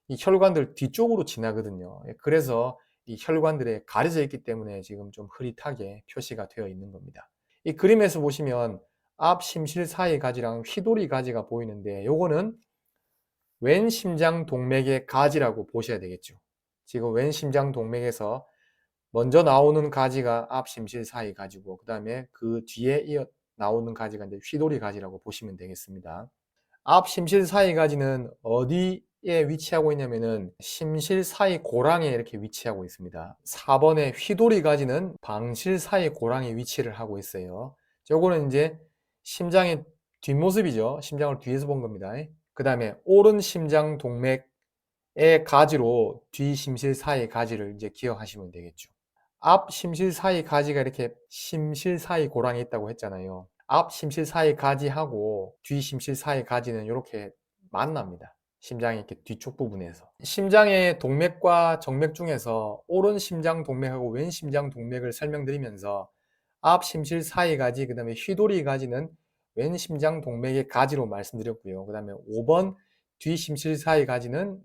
이 혈관들 뒤쪽으로 지나거든요. 예, 그래서 이 혈관들에 가려져 있기 때문에 지금 좀 흐릿하게 표시가 되어 있는 겁니다. 이 그림에서 보시면 앞 심실 사이 가지랑 휘도리 가지가 보이는데 요거는 왼 심장 동맥의 가지라고 보셔야 되겠죠. 지금 왼 심장 동맥에서 먼저 나오는 가지가 앞 심실 사이 가지고 그 다음에 그 뒤에 이어 나오는 가지가 이제 휘도리 가지라고 보시면 되겠습니다. 앞 심실 사이 가지는 어디에 위치하고 있냐면은 심실 사이 고랑에 이렇게 위치하고 있습니다. 4번의 휘도리 가지는 방실 사이 고랑에 위치를 하고 있어요. 요거는 이제 심장의 뒷모습이죠. 심장을 뒤에서 본 겁니다. 그 다음에 오른 심장 동맥의 가지로 뒤 심실 사이 가지를 이제 기억하시면 되겠죠. 앞 심실 사이 가지가 이렇게 심실 사이 고랑에 있다고 했잖아요. 앞 심실 사이 가지하고 뒤 심실 사이 가지는 이렇게 만납니다. 심장의 이렇게 뒤쪽 부분에서. 심장의 동맥과 정맥 중에서 오른 심장 동맥하고 왼 심장 동맥을 설명드리면서 앞 심실 사이 가지, 그 다음에 휘도리 가지는 왼 심장 동맥의 가지로 말씀드렸고요. 그 다음에 5번 뒤 심실 사이 가지는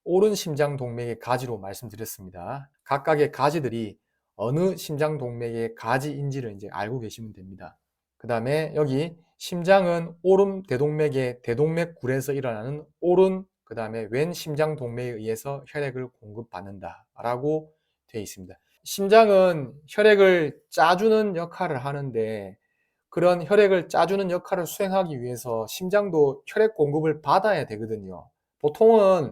오른 심장 동맥의 가지로 말씀드렸습니다. 각각의 가지들이 어느 심장 동맥의 가지인지를 이제 알고 계시면 됩니다. 그 다음에 여기 심장은 오른 대동맥의 대동맥굴에서 일어나는 오른 그 다음에 왼 심장 동맥에 의해서 혈액을 공급받는다 라고 되어 있습니다. 심장은 혈액을 짜주는 역할을 하는데 그런 혈액을 짜주는 역할을 수행하기 위해서 심장도 혈액 공급을 받아야 되거든요. 보통은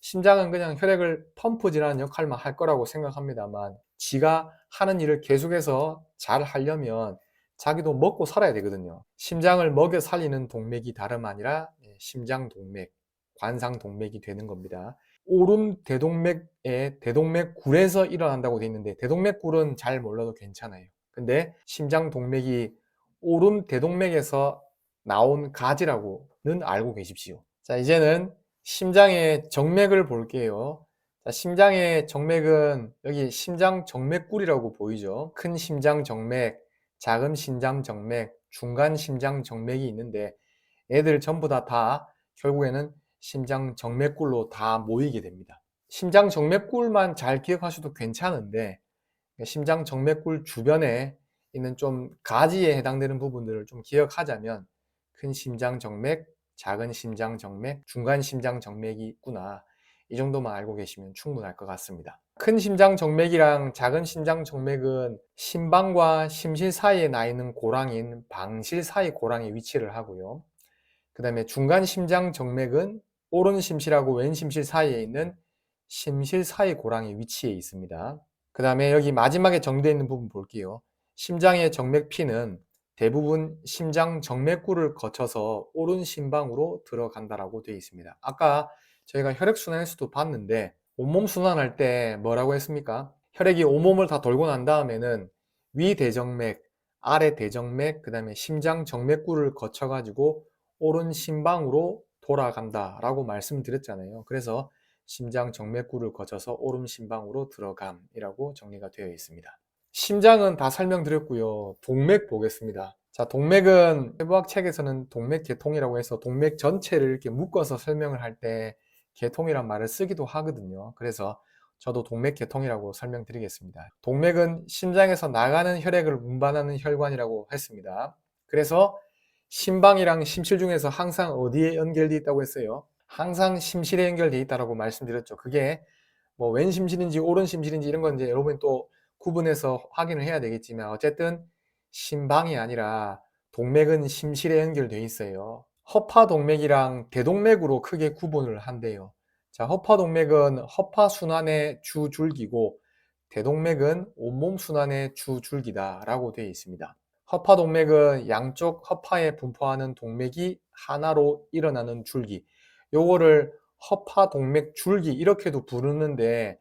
심장은 그냥 혈액을 펌프질하는 역할만 할 거라고 생각합니다만 지가 하는 일을 계속해서 잘 하려면 자기도 먹고 살아야 되거든요. 심장을 먹여 살리는 동맥이 다름 아니라 심장동맥, 관상동맥이 되는 겁니다. 오름 대동맥에 대동맥굴에서 일어난다고 되어 있는데 대동맥굴은 잘 몰라도 괜찮아요. 근데 심장동맥이 오름 대동맥에서 나온 가지라고는 알고 계십시오. 자, 이제는 심장의 정맥을 볼게요. 자, 심장의 정맥은 여기 심장 정맥굴이라고 보이죠. 큰 심장 정맥, 작은 심장 정맥, 중간 심장 정맥이 있는데 애들 전부 다 결국에는 심장 정맥굴로 다 모이게 됩니다. 심장 정맥굴만 잘 기억하셔도 괜찮은데 심장 정맥굴 주변에 있는 좀 가지에 해당되는 부분들을 좀 기억하자면 큰 심장 정맥, 작은 심장 정맥, 중간 심장 정맥이 있구나. 이 정도만 알고 계시면 충분할 것 같습니다. 큰 심장 정맥이랑 작은 심장 정맥은 심방과 심실 사이에 나 있는 고랑인 방실 사이 고랑에 위치를 하고요. 그 다음에 중간 심장 정맥은 오른 심실하고 왼 심실 사이에 있는 심실 사이 고랑에 위치해 있습니다. 그 다음에 여기 마지막에 정리되어 있는 부분 볼게요. 심장의 정맥피는 대부분 심장 정맥구를 거쳐서 오른 심방으로 들어간다라고 되어 있습니다. 아까 저희가 혈액순환에서도 봤는데 온몸 순환할 때 뭐라고 했습니까? 혈액이 온몸을 다 돌고 난 다음에는 위 대정맥, 아래 대정맥, 그 다음에 심장 정맥구를 거쳐가지고 오른 심방으로 돌아간다라고 말씀드렸잖아요. 그래서 심장 정맥구를 거쳐서 오름 심방으로 들어감이라고 정리가 되어 있습니다. 심장은 다 설명드렸고요. 동맥 보겠습니다. 자, 동맥은 뇌부학 책에서는 동맥 계통이라고 해서 동맥 전체를 이렇게 묶어서 설명을 할 때 계통이란 말을 쓰기도 하거든요. 그래서 저도 동맥 계통이라고 설명드리겠습니다. 동맥은 심장에서 나가는 혈액을 운반하는 혈관이라고 했습니다. 그래서 심방이랑 심실 중에서 항상 어디에 연결되어 있다고 했어요? 항상 심실에 연결되어 있다고 말씀드렸죠. 그게 뭐 왼 심실인지 오른 심실인지 이런 건 이제 여러분이 또 구분해서 확인을 해야 되겠지만 어쨌든 심방이 아니라 동맥은 심실에 연결되어 있어요. 허파동맥이랑 대동맥으로 크게 구분을 한대요. 자, 허파동맥은 허파순환의 주줄기고 대동맥은 온몸 순환의 주줄기다라고 되어 있습니다. 허파동맥은 양쪽 허파에 분포하는 동맥이 하나로 일어나는 줄기. 요거를 허파동맥 줄기 이렇게도 부르는데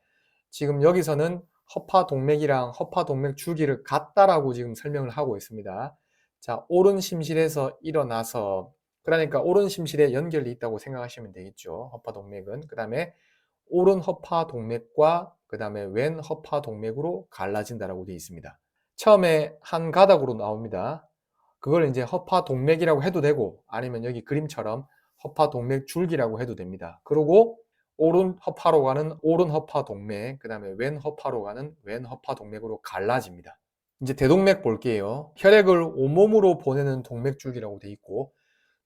지금 여기서는 허파동맥이랑 허파동맥 줄기를 같다라고 지금 설명을 하고 있습니다. 자, 오른 심실에서 일어나서 그러니까 오른 심실에 연결이 있다고 생각하시면 되겠죠. 허파동맥은. 그 다음에 오른 허파동맥과 그 다음에 왼 허파동맥으로 갈라진다라고 되어 있습니다. 처음에 한 가닥으로 나옵니다. 그걸 이제 허파동맥이라고 해도 되고 아니면 여기 그림처럼 허파동맥 줄기라고 해도 됩니다. 그리고 오른 허파로 가는 오른 허파 동맥, 그 다음에 왼 허파로 가는 왼 허파 동맥으로 갈라집니다. 이제 대동맥 볼게요. 혈액을 온몸으로 보내는 동맥줄기라고 돼 있고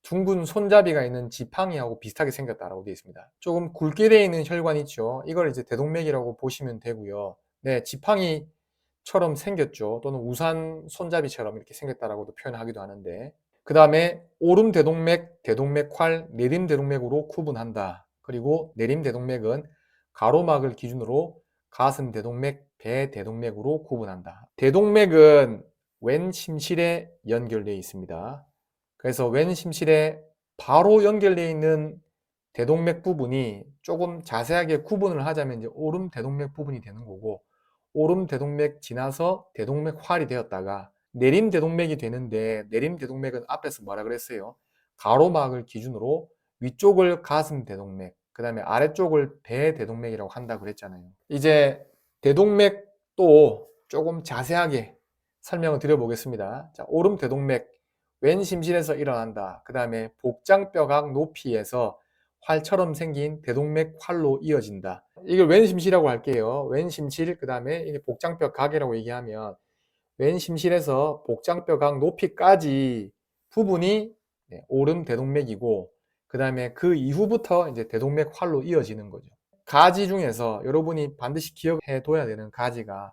둥근 손잡이가 있는 지팡이하고 비슷하게 생겼다라고 되어 있습니다. 조금 굵게 되어 있는 혈관 있죠. 이걸 이제 대동맥이라고 보시면 되고요. 네, 지팡이처럼 생겼죠. 또는 우산 손잡이처럼 이렇게 생겼다라고도 표현하기도 하는데 그 다음에 오름 대동맥, 대동맥활, 내림 대동맥으로 구분한다. 그리고 내림 대동맥은 가로막을 기준으로 가슴 대동맥, 배 대동맥으로 구분한다. 대동맥은 왼 심실에 연결되어 있습니다. 그래서 왼 심실에 바로 연결되어 있는 대동맥 부분이 조금 자세하게 구분을 하자면 이제 오름 대동맥 부분이 되는 거고 오름 대동맥 지나서 대동맥활이 되었다가 내림 대동맥이 되는데 내림 대동맥은 앞에서 뭐라 그랬어요? 가로막을 기준으로 위쪽을 가슴 대동맥, 그 다음에 아래쪽을 배 대동맥이라고 한다고 그랬잖아요. 이제 대동맥 또 조금 자세하게 설명을 드려보겠습니다. 자, 오름 대동맥 왼 심실에서 일어난다. 그 다음에 복장뼈각 높이에서 활처럼 생긴 대동맥 활로 이어진다. 이걸 왼 심실이라고 할게요. 왼 심실, 그 다음에 이게 복장뼈 각이라고 얘기하면 왼 심실에서 복장뼈각 높이까지 부분이 오름 대동맥이고 그 다음에 그 이후부터 이제 대동맥 활로 이어지는 거죠. 가지 중에서 여러분이 반드시 기억해 둬야 되는 가지가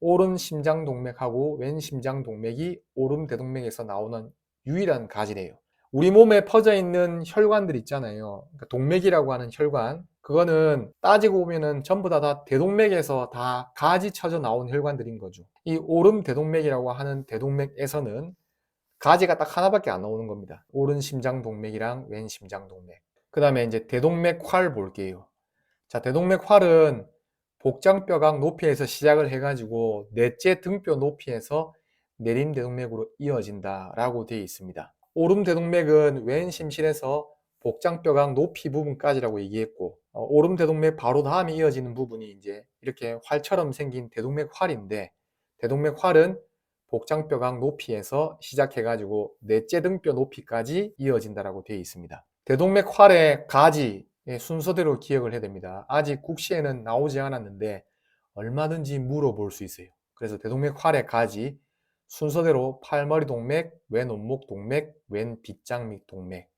오른 심장동맥하고 왼 심장동맥이 오름 대동맥에서 나오는 유일한 가지래요. 우리 몸에 퍼져 있는 혈관들 있잖아요. 그러니까 동맥이라고 하는 혈관. 그거는 따지고 보면은 전부 다 대동맥에서 다 가지 쳐져 나온 혈관들인 거죠. 이 오름 대동맥이라고 하는 대동맥에서는 가지가 딱 하나밖에 안 나오는 겁니다. 오른 심장동맥이랑 왼 심장동맥. 그 다음에 이제 대동맥활 볼게요. 자, 대동맥활은 복장뼈각 높이에서 시작을 해가지고 넷째 등뼈 높이에서 내림대동맥으로 이어진다라고 되어 있습니다. 오름대동맥은 왼 심실에서 복장뼈각 높이 부분까지라고 얘기했고 오름대동맥 바로 다음에 이어지는 부분이 이제 이렇게 활처럼 생긴 대동맥활인데 대동맥활은 복장뼈각 높이에서 시작해가지고 넷째 등뼈 높이까지 이어진다라고 되어 있습니다. 대동맥활의 가지 순서대로 기억을 해야 됩니다. 아직 국시에는 나오지 않았는데 얼마든지 물어볼 수 있어요. 그래서 대동맥활의 가지 순서대로 팔머리 동맥, 왼 온목 동맥, 왼 빗장밑 동맥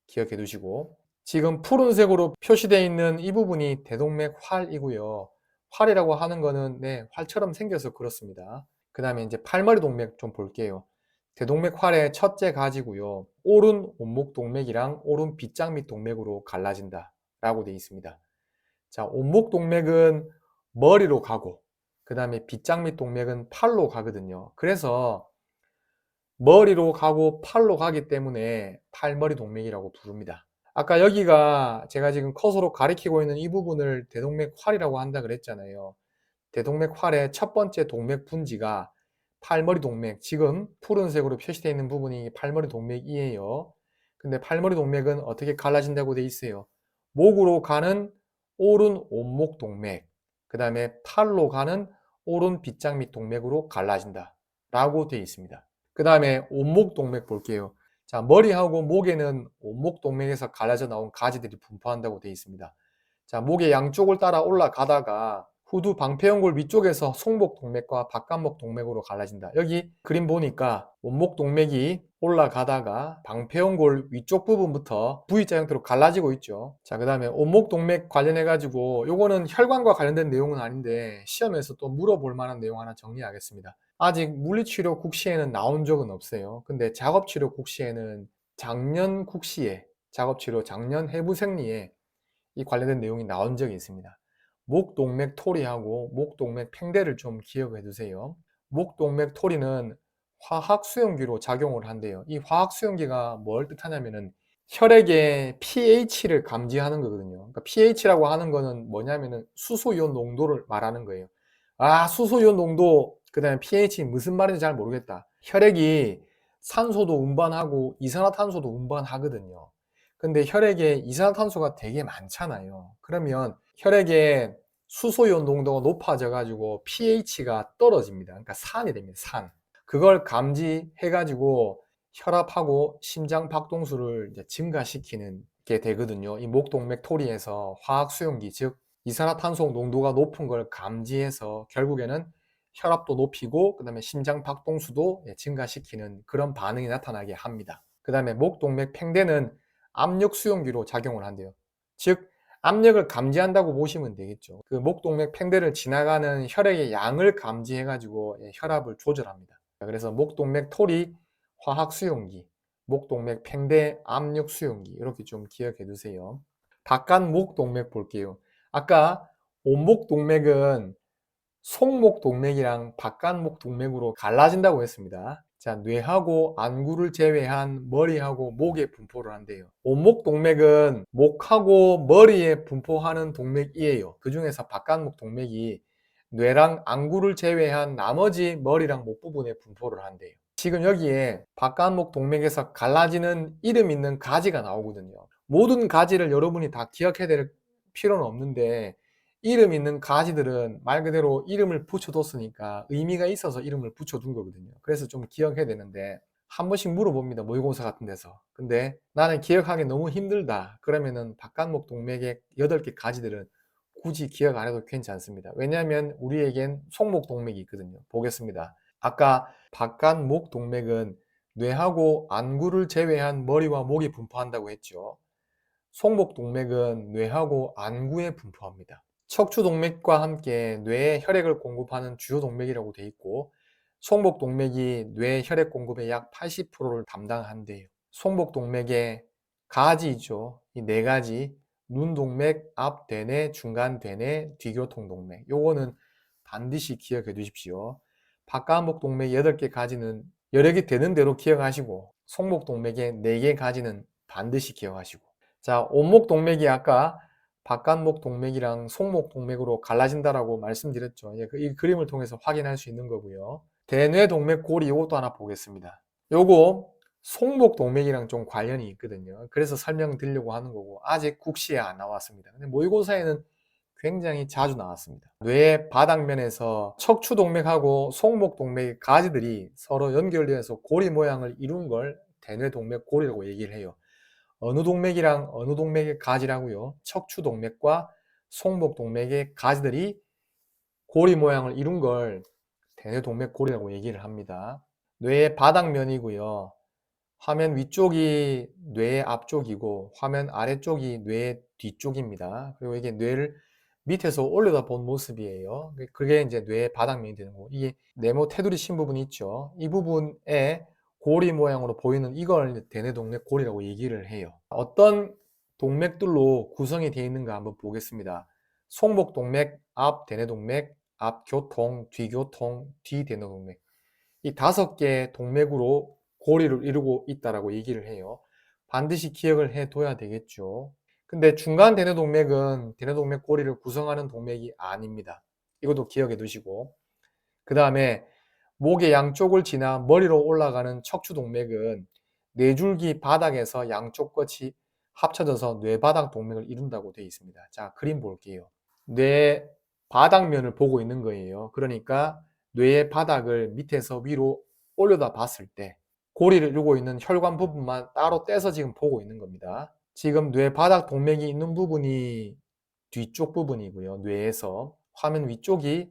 기억해 두시고 지금 푸른색으로 표시되어 있는 이 부분이 대동맥활이고요. 활이라고 하는 거는 활처럼 생겨서 그렇습니다. 그 다음에 이제 팔머리 동맥 좀 볼게요. 대동맥활의 첫째 가지고요. 오른 온목 동맥이랑 오른 빗장밑 동맥으로 갈라진다 라고 되어 있습니다. 자, 온목 동맥은 머리로 가고 그 다음에 빗장밑 동맥은 팔로 가거든요. 그래서 머리로 가고 팔로 가기 때문에 팔머리 동맥이라고 부릅니다. 아까 여기가 제가 지금 커서로 가리키고 있는 이 부분을 대동맥활이라고 한다 그랬잖아요. 대동맥활의 첫 번째 동맥 분지가 팔머리 동맥, 지금 푸른색으로 표시되어 있는 부분이 팔머리 동맥이에요. 근데 팔머리 동맥은 어떻게 갈라진다고 되어 있어요? 목으로 가는 오른 온목 동맥, 그 다음에 팔로 가는 오른 빗장밑 동맥으로 갈라진다 라고 되어 있습니다. 그 다음에 온목 동맥 볼게요. 자, 머리하고 목에는 온목 동맥에서 갈라져 나온 가지들이 분포한다고 되어 있습니다. 자, 목의 양쪽을 따라 올라가다가 후두 방패연골 위쪽에서 송복 동맥과 박간목 동맥으로 갈라진다. 여기 그림 보니까 원목 동맥이 올라가다가 방패연골 위쪽 부분부터 V자 형태로 갈라지고 있죠. 자, 그 다음에 온목 동맥 관련해 가지고 요거는 혈관과 관련된 내용은 아닌데 시험에서 또 물어볼 만한 내용 하나 정리하겠습니다. 아직 물리치료 국시에는 나온 적은 없어요. 근데 작업치료 국시에는 작년 국시에 작업치료 작년 해부생리에 이 관련된 내용이 나온 적이 있습니다. 목동맥 토리하고 목동맥 팽대를 좀 기억해 두세요. 목동맥 토리는 화학 수용기로 작용을 한대요. 이 화학 수용기가 뭘 뜻하냐면은 혈액의 pH를 감지하는 거거든요. 그러니까 pH라고 하는 거는 뭐냐면은 수소이온 농도를 말하는 거예요. 아, 수소이온 농도, 그 다음에 pH 무슨 말인지 잘 모르겠다. 혈액이 산소도 운반하고 이산화탄소도 운반하거든요. 근데 혈액에 이산화탄소가 되게 많잖아요. 그러면 혈액에 수소이온 농도가 높아져 가지고 pH가 떨어집니다. 그러니까 산이 됩니다. 산. 그걸 감지해 가지고 혈압하고 심장 박동수를 이제 증가시키는 게 되거든요. 이 목동맥 토리에서 화학 수용기, 즉 이산화탄소 농도가 높은 걸 감지해서 결국에는 혈압도 높이고 그다음에 심장 박동수도 증가시키는 그런 반응이 나타나게 합니다. 그다음에 목동맥 팽대는 압력 수용기로 작용을 한대요. 즉 압력을 감지한다고 보시면 되겠죠. 그 목동맥 팽대를 지나가는 혈액의 양을 감지해 가지고 혈압을 조절합니다. 그래서 목동맥 토리 화학 수용기, 목동맥 팽대 압력 수용기 이렇게 좀 기억해 두세요. 바깥 목동맥 볼게요. 아까 온목동맥은 속목동맥이랑 바깥목동맥으로 갈라진다고 했습니다. 자, 뇌하고 안구를 제외한 머리하고 목에 분포를 한대요. 온목동맥은 목하고 머리에 분포하는 동맥이에요. 그 중에서 바깥목동맥이 뇌랑 안구를 제외한 나머지 머리랑 목 부분에 분포를 한대요. 지금 여기에 바깥목 동맥에서 갈라지는 이름 있는 가지가 나오거든요. 모든 가지를 여러분이 다 기억해야 될 필요는 없는데 이름 있는 가지들은 말 그대로 이름을 붙여뒀으니까 의미가 있어서 이름을 붙여둔 거거든요. 그래서 좀 기억해야 되는데 한 번씩 물어봅니다. 모의고사 같은 데서. 근데 나는 기억하기 너무 힘들다. 그러면은 바깥목 동맥의 8개 가지들은 굳이 기억 안 해도 괜찮습니다. 왜냐하면 우리에겐 속목 동맥이 있거든요. 보겠습니다. 아까 바깥목 동맥은 뇌하고 안구를 제외한 머리와 목이 분포한다고 했죠. 속목 동맥은 뇌하고 안구에 분포합니다. 척추 동맥과 함께 뇌에 혈액을 공급하는 주요 동맥이라고 되어 있고 속목 동맥이 뇌 혈액 공급의 약 80%를 담당한대요. 속목 동맥의 가지죠. 이 네 가지 눈동맥, 앞대뇌, 중간대뇌, 뒤교통동맥 요거는 반드시 기억해 두십시오. 바깥목 동맥 8개 가지는 여러 개 되는 대로 기억하시고 속목 동맥의 4개 가지는 반드시 기억하시고 자, 온목 동맥이 아까 바깥목 동맥이랑 속목 동맥으로 갈라진다라고 말씀드렸죠. 이 그림을 통해서 확인할 수 있는 거고요. 대뇌 동맥 고리 이것도 하나 보겠습니다. 요거 속목 동맥이랑 좀 관련이 있거든요. 그래서 설명드리려고 하는 거고 아직 국시에 안 나왔습니다. 근데 모의고사에는 굉장히 자주 나왔습니다. 뇌 바닥면에서 척추 동맥하고 속목 동맥의 가지들이 서로 연결되어서 고리 모양을 이룬 걸 대뇌 동맥 고리라고 얘기를 해요. 어느 동맥이랑 어느 동맥의 가지라고요? 척추 동맥과 속목 동맥의 가지들이 고리 모양을 이룬 걸 대뇌 동맥 고리라고 얘기를 합니다. 뇌의 바닥면이고요. 화면 위쪽이 뇌의 앞쪽이고 화면 아래쪽이 뇌의 뒤쪽입니다. 그리고 이게 뇌를 밑에서 올려다 본 모습이에요. 그게 이제 뇌의 바닥면이 되는 거고 이게 네모 테두리 친 부분이 있죠. 이 부분에 고리 모양으로 보이는 이걸 대뇌 동맥 고리라고 얘기를 해요. 어떤 동맥들로 구성이 되어 있는가 한번 보겠습니다. 속목 동맥, 앞 대뇌 동맥, 앞 교통, 뒤 교통, 뒤 대뇌 동맥. 이 5개 동맥으로 고리를 이루고 있다라고 얘기를 해요. 반드시 기억을 해둬야 되겠죠. 근데 중간 대뇌 동맥은 대뇌 동맥 고리를 구성하는 동맥이 아닙니다. 이것도 기억해 두시고 그 다음에 목의 양쪽을 지나 머리로 올라가는 척추 동맥은 뇌줄기 바닥에서 양쪽 끝이 합쳐져서 뇌바닥 동맥을 이룬다고 되어 있습니다. 자, 그림 볼게요. 뇌 바닥면을 보고 있는 거예요. 그러니까 뇌의 바닥을 밑에서 위로 올려다 봤을 때 고리를 이루고 있는 혈관 부분만 따로 떼서 지금 보고 있는 겁니다. 지금 뇌 바닥 동맥이 있는 부분이 뒤쪽 부분이고요. 뇌에서 화면 위쪽이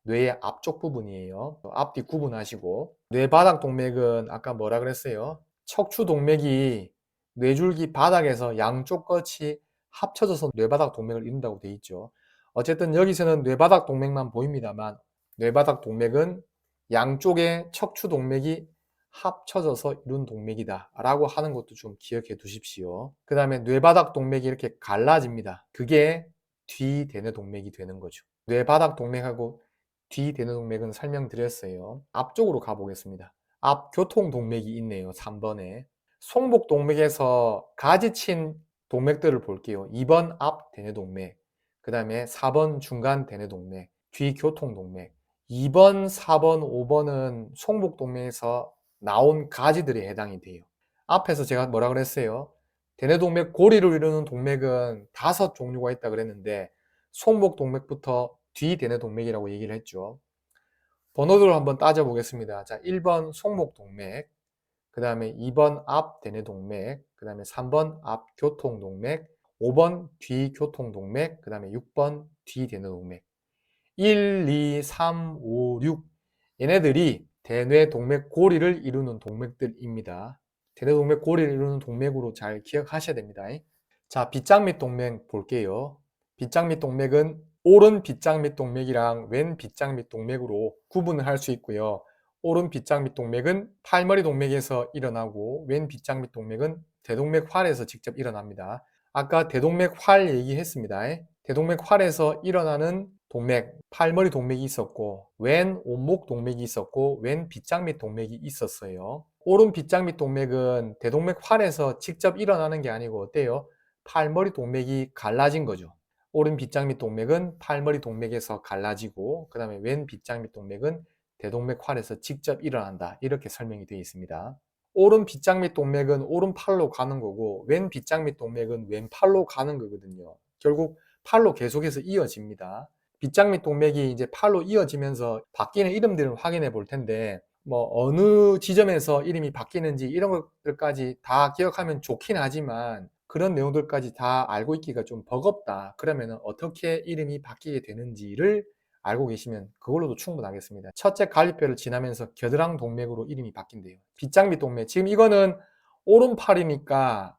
뇌의 앞쪽 부분이에요. 앞뒤 구분하시고 뇌 바닥 동맥은 아까 뭐라 그랬어요? 척추 동맥이 뇌줄기 바닥에서 양쪽 끝이 합쳐져서 뇌바닥 동맥을 이룬다고 되어 있죠. 어쨌든 여기서는 뇌바닥 동맥만 보입니다만 뇌바닥 동맥은 양쪽의 척추 동맥이 합쳐져서 이룬 동맥이다 라고 하는 것도 좀 기억해 두십시오. 그 다음에 뇌바닥 동맥이 이렇게 갈라집니다. 그게 뒤대뇌 동맥이 되는 거죠. 뇌바닥 동맥하고 뒤대뇌 동맥은 설명드렸어요. 앞쪽으로 가보겠습니다. 앞 교통 동맥이 있네요. 3번에 속목 동맥에서 가지친 동맥들을 볼게요. 2번 앞 대뇌 동맥, 그 다음에 4번 중간 대뇌 동맥, 뒤 교통 동맥. 2번, 4번, 5번은 속목 동맥에서 나온 가지들에 해당이 돼요. 앞에서 제가 뭐라 그랬어요? 대뇌 동맥 고리를 이루는 동맥은 5종류가 있다 그랬는데 속목 동맥부터 뒤 대뇌 동맥이라고 얘기를 했죠. 번호들을 한번 따져 보겠습니다. 자, 1번 속목 동맥, 그 다음에 2번 앞 대뇌동맥, 그 다음에 3번 앞 교통동맥, 5번 뒤 교통동맥, 그 다음에 6번 뒤 대뇌동맥. 1, 2, 3, 5, 6 얘네들이 대뇌동맥 고리를 이루는 동맥들입니다. 대뇌동맥 고리를 이루는 동맥으로 잘 기억하셔야 됩니다. 자, 빗장밑 동맥 볼게요. 빗장밑 동맥은 오른 빗장밑 동맥이랑 왼 빗장밑 동맥으로 구분을 할 수 있고요. 오른 빗장밑 동맥은 팔머리 동맥에서 일어나고 왼 빗장밑 동맥은 대동맥활에서 직접 일어납니다. 아까 대동맥활 얘기했습니다. 대동맥활에서 일어나는 동맥, 팔머리 동맥이 있었고 왼 온목 동맥이 있었고 왼 빗장밑 동맥이 있었어요. 오른 빗장밑 동맥은 대동맥활에서 직접 일어나는 게 아니고 어때요? 팔머리 동맥이 갈라진 거죠. 오른 빗장밑 동맥은 팔머리 동맥에서 갈라지고 그 다음에 왼 빗장밑 동맥은 대동맥활에서 직접 일어난다. 이렇게 설명이 되어 있습니다. 오른 빗장밑 동맥은 오른팔로 가는 거고 왼 빗장밑 동맥은 왼팔로 가는 거거든요. 결국 팔로 계속해서 이어집니다. 빗장밑 동맥이 이제 팔로 이어지면서 바뀌는 이름들을 확인해 볼 텐데 뭐 어느 지점에서 이름이 바뀌는지 이런 것들까지 다 기억하면 좋긴 하지만 그런 내용들까지 다 알고 있기가 좀 버겁다. 그러면 어떻게 이름이 바뀌게 되는지를 알고 계시면 그걸로도 충분하겠습니다. 첫째 갈비뼈를 지나면서 겨드랑 동맥으로 이름이 바뀐대요. 빗장밑 동맥. 지금 이거는 오른팔이니까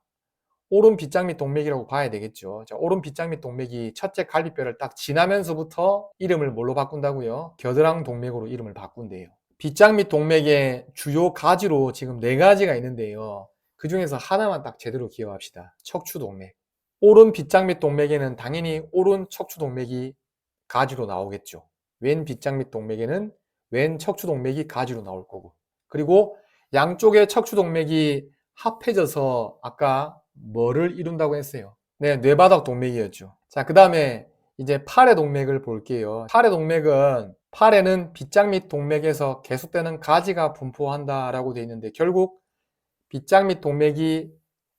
오른 빗장밑 동맥이라고 봐야 되겠죠. 자, 오른 빗장밑 동맥이 첫째 갈비뼈를 딱 지나면서부터 이름을 뭘로 바꾼다고요? 겨드랑 동맥으로 이름을 바꾼대요. 빗장밑 동맥의 주요 가지로 지금 4가지가 있는데요. 그 중에서 하나만 딱 제대로 기억합시다. 척추동맥. 오른 빗장밑 동맥에는 당연히 오른 척추동맥이 가지로 나오겠죠. 왼 빗장밑 동맥에는 왼 척추동맥이 가지로 나올 거고. 그리고 양쪽의 척추동맥이 합해져서 아까 뭐를 이룬다고 했어요? 네, 뇌바닥 동맥이었죠. 자, 그 다음에 이제 팔의 동맥을 볼게요. 팔의 동맥은 팔에는 빗장밑 동맥에서 계속되는 가지가 분포한다라고 되어 있는데 결국 빗장밑 동맥이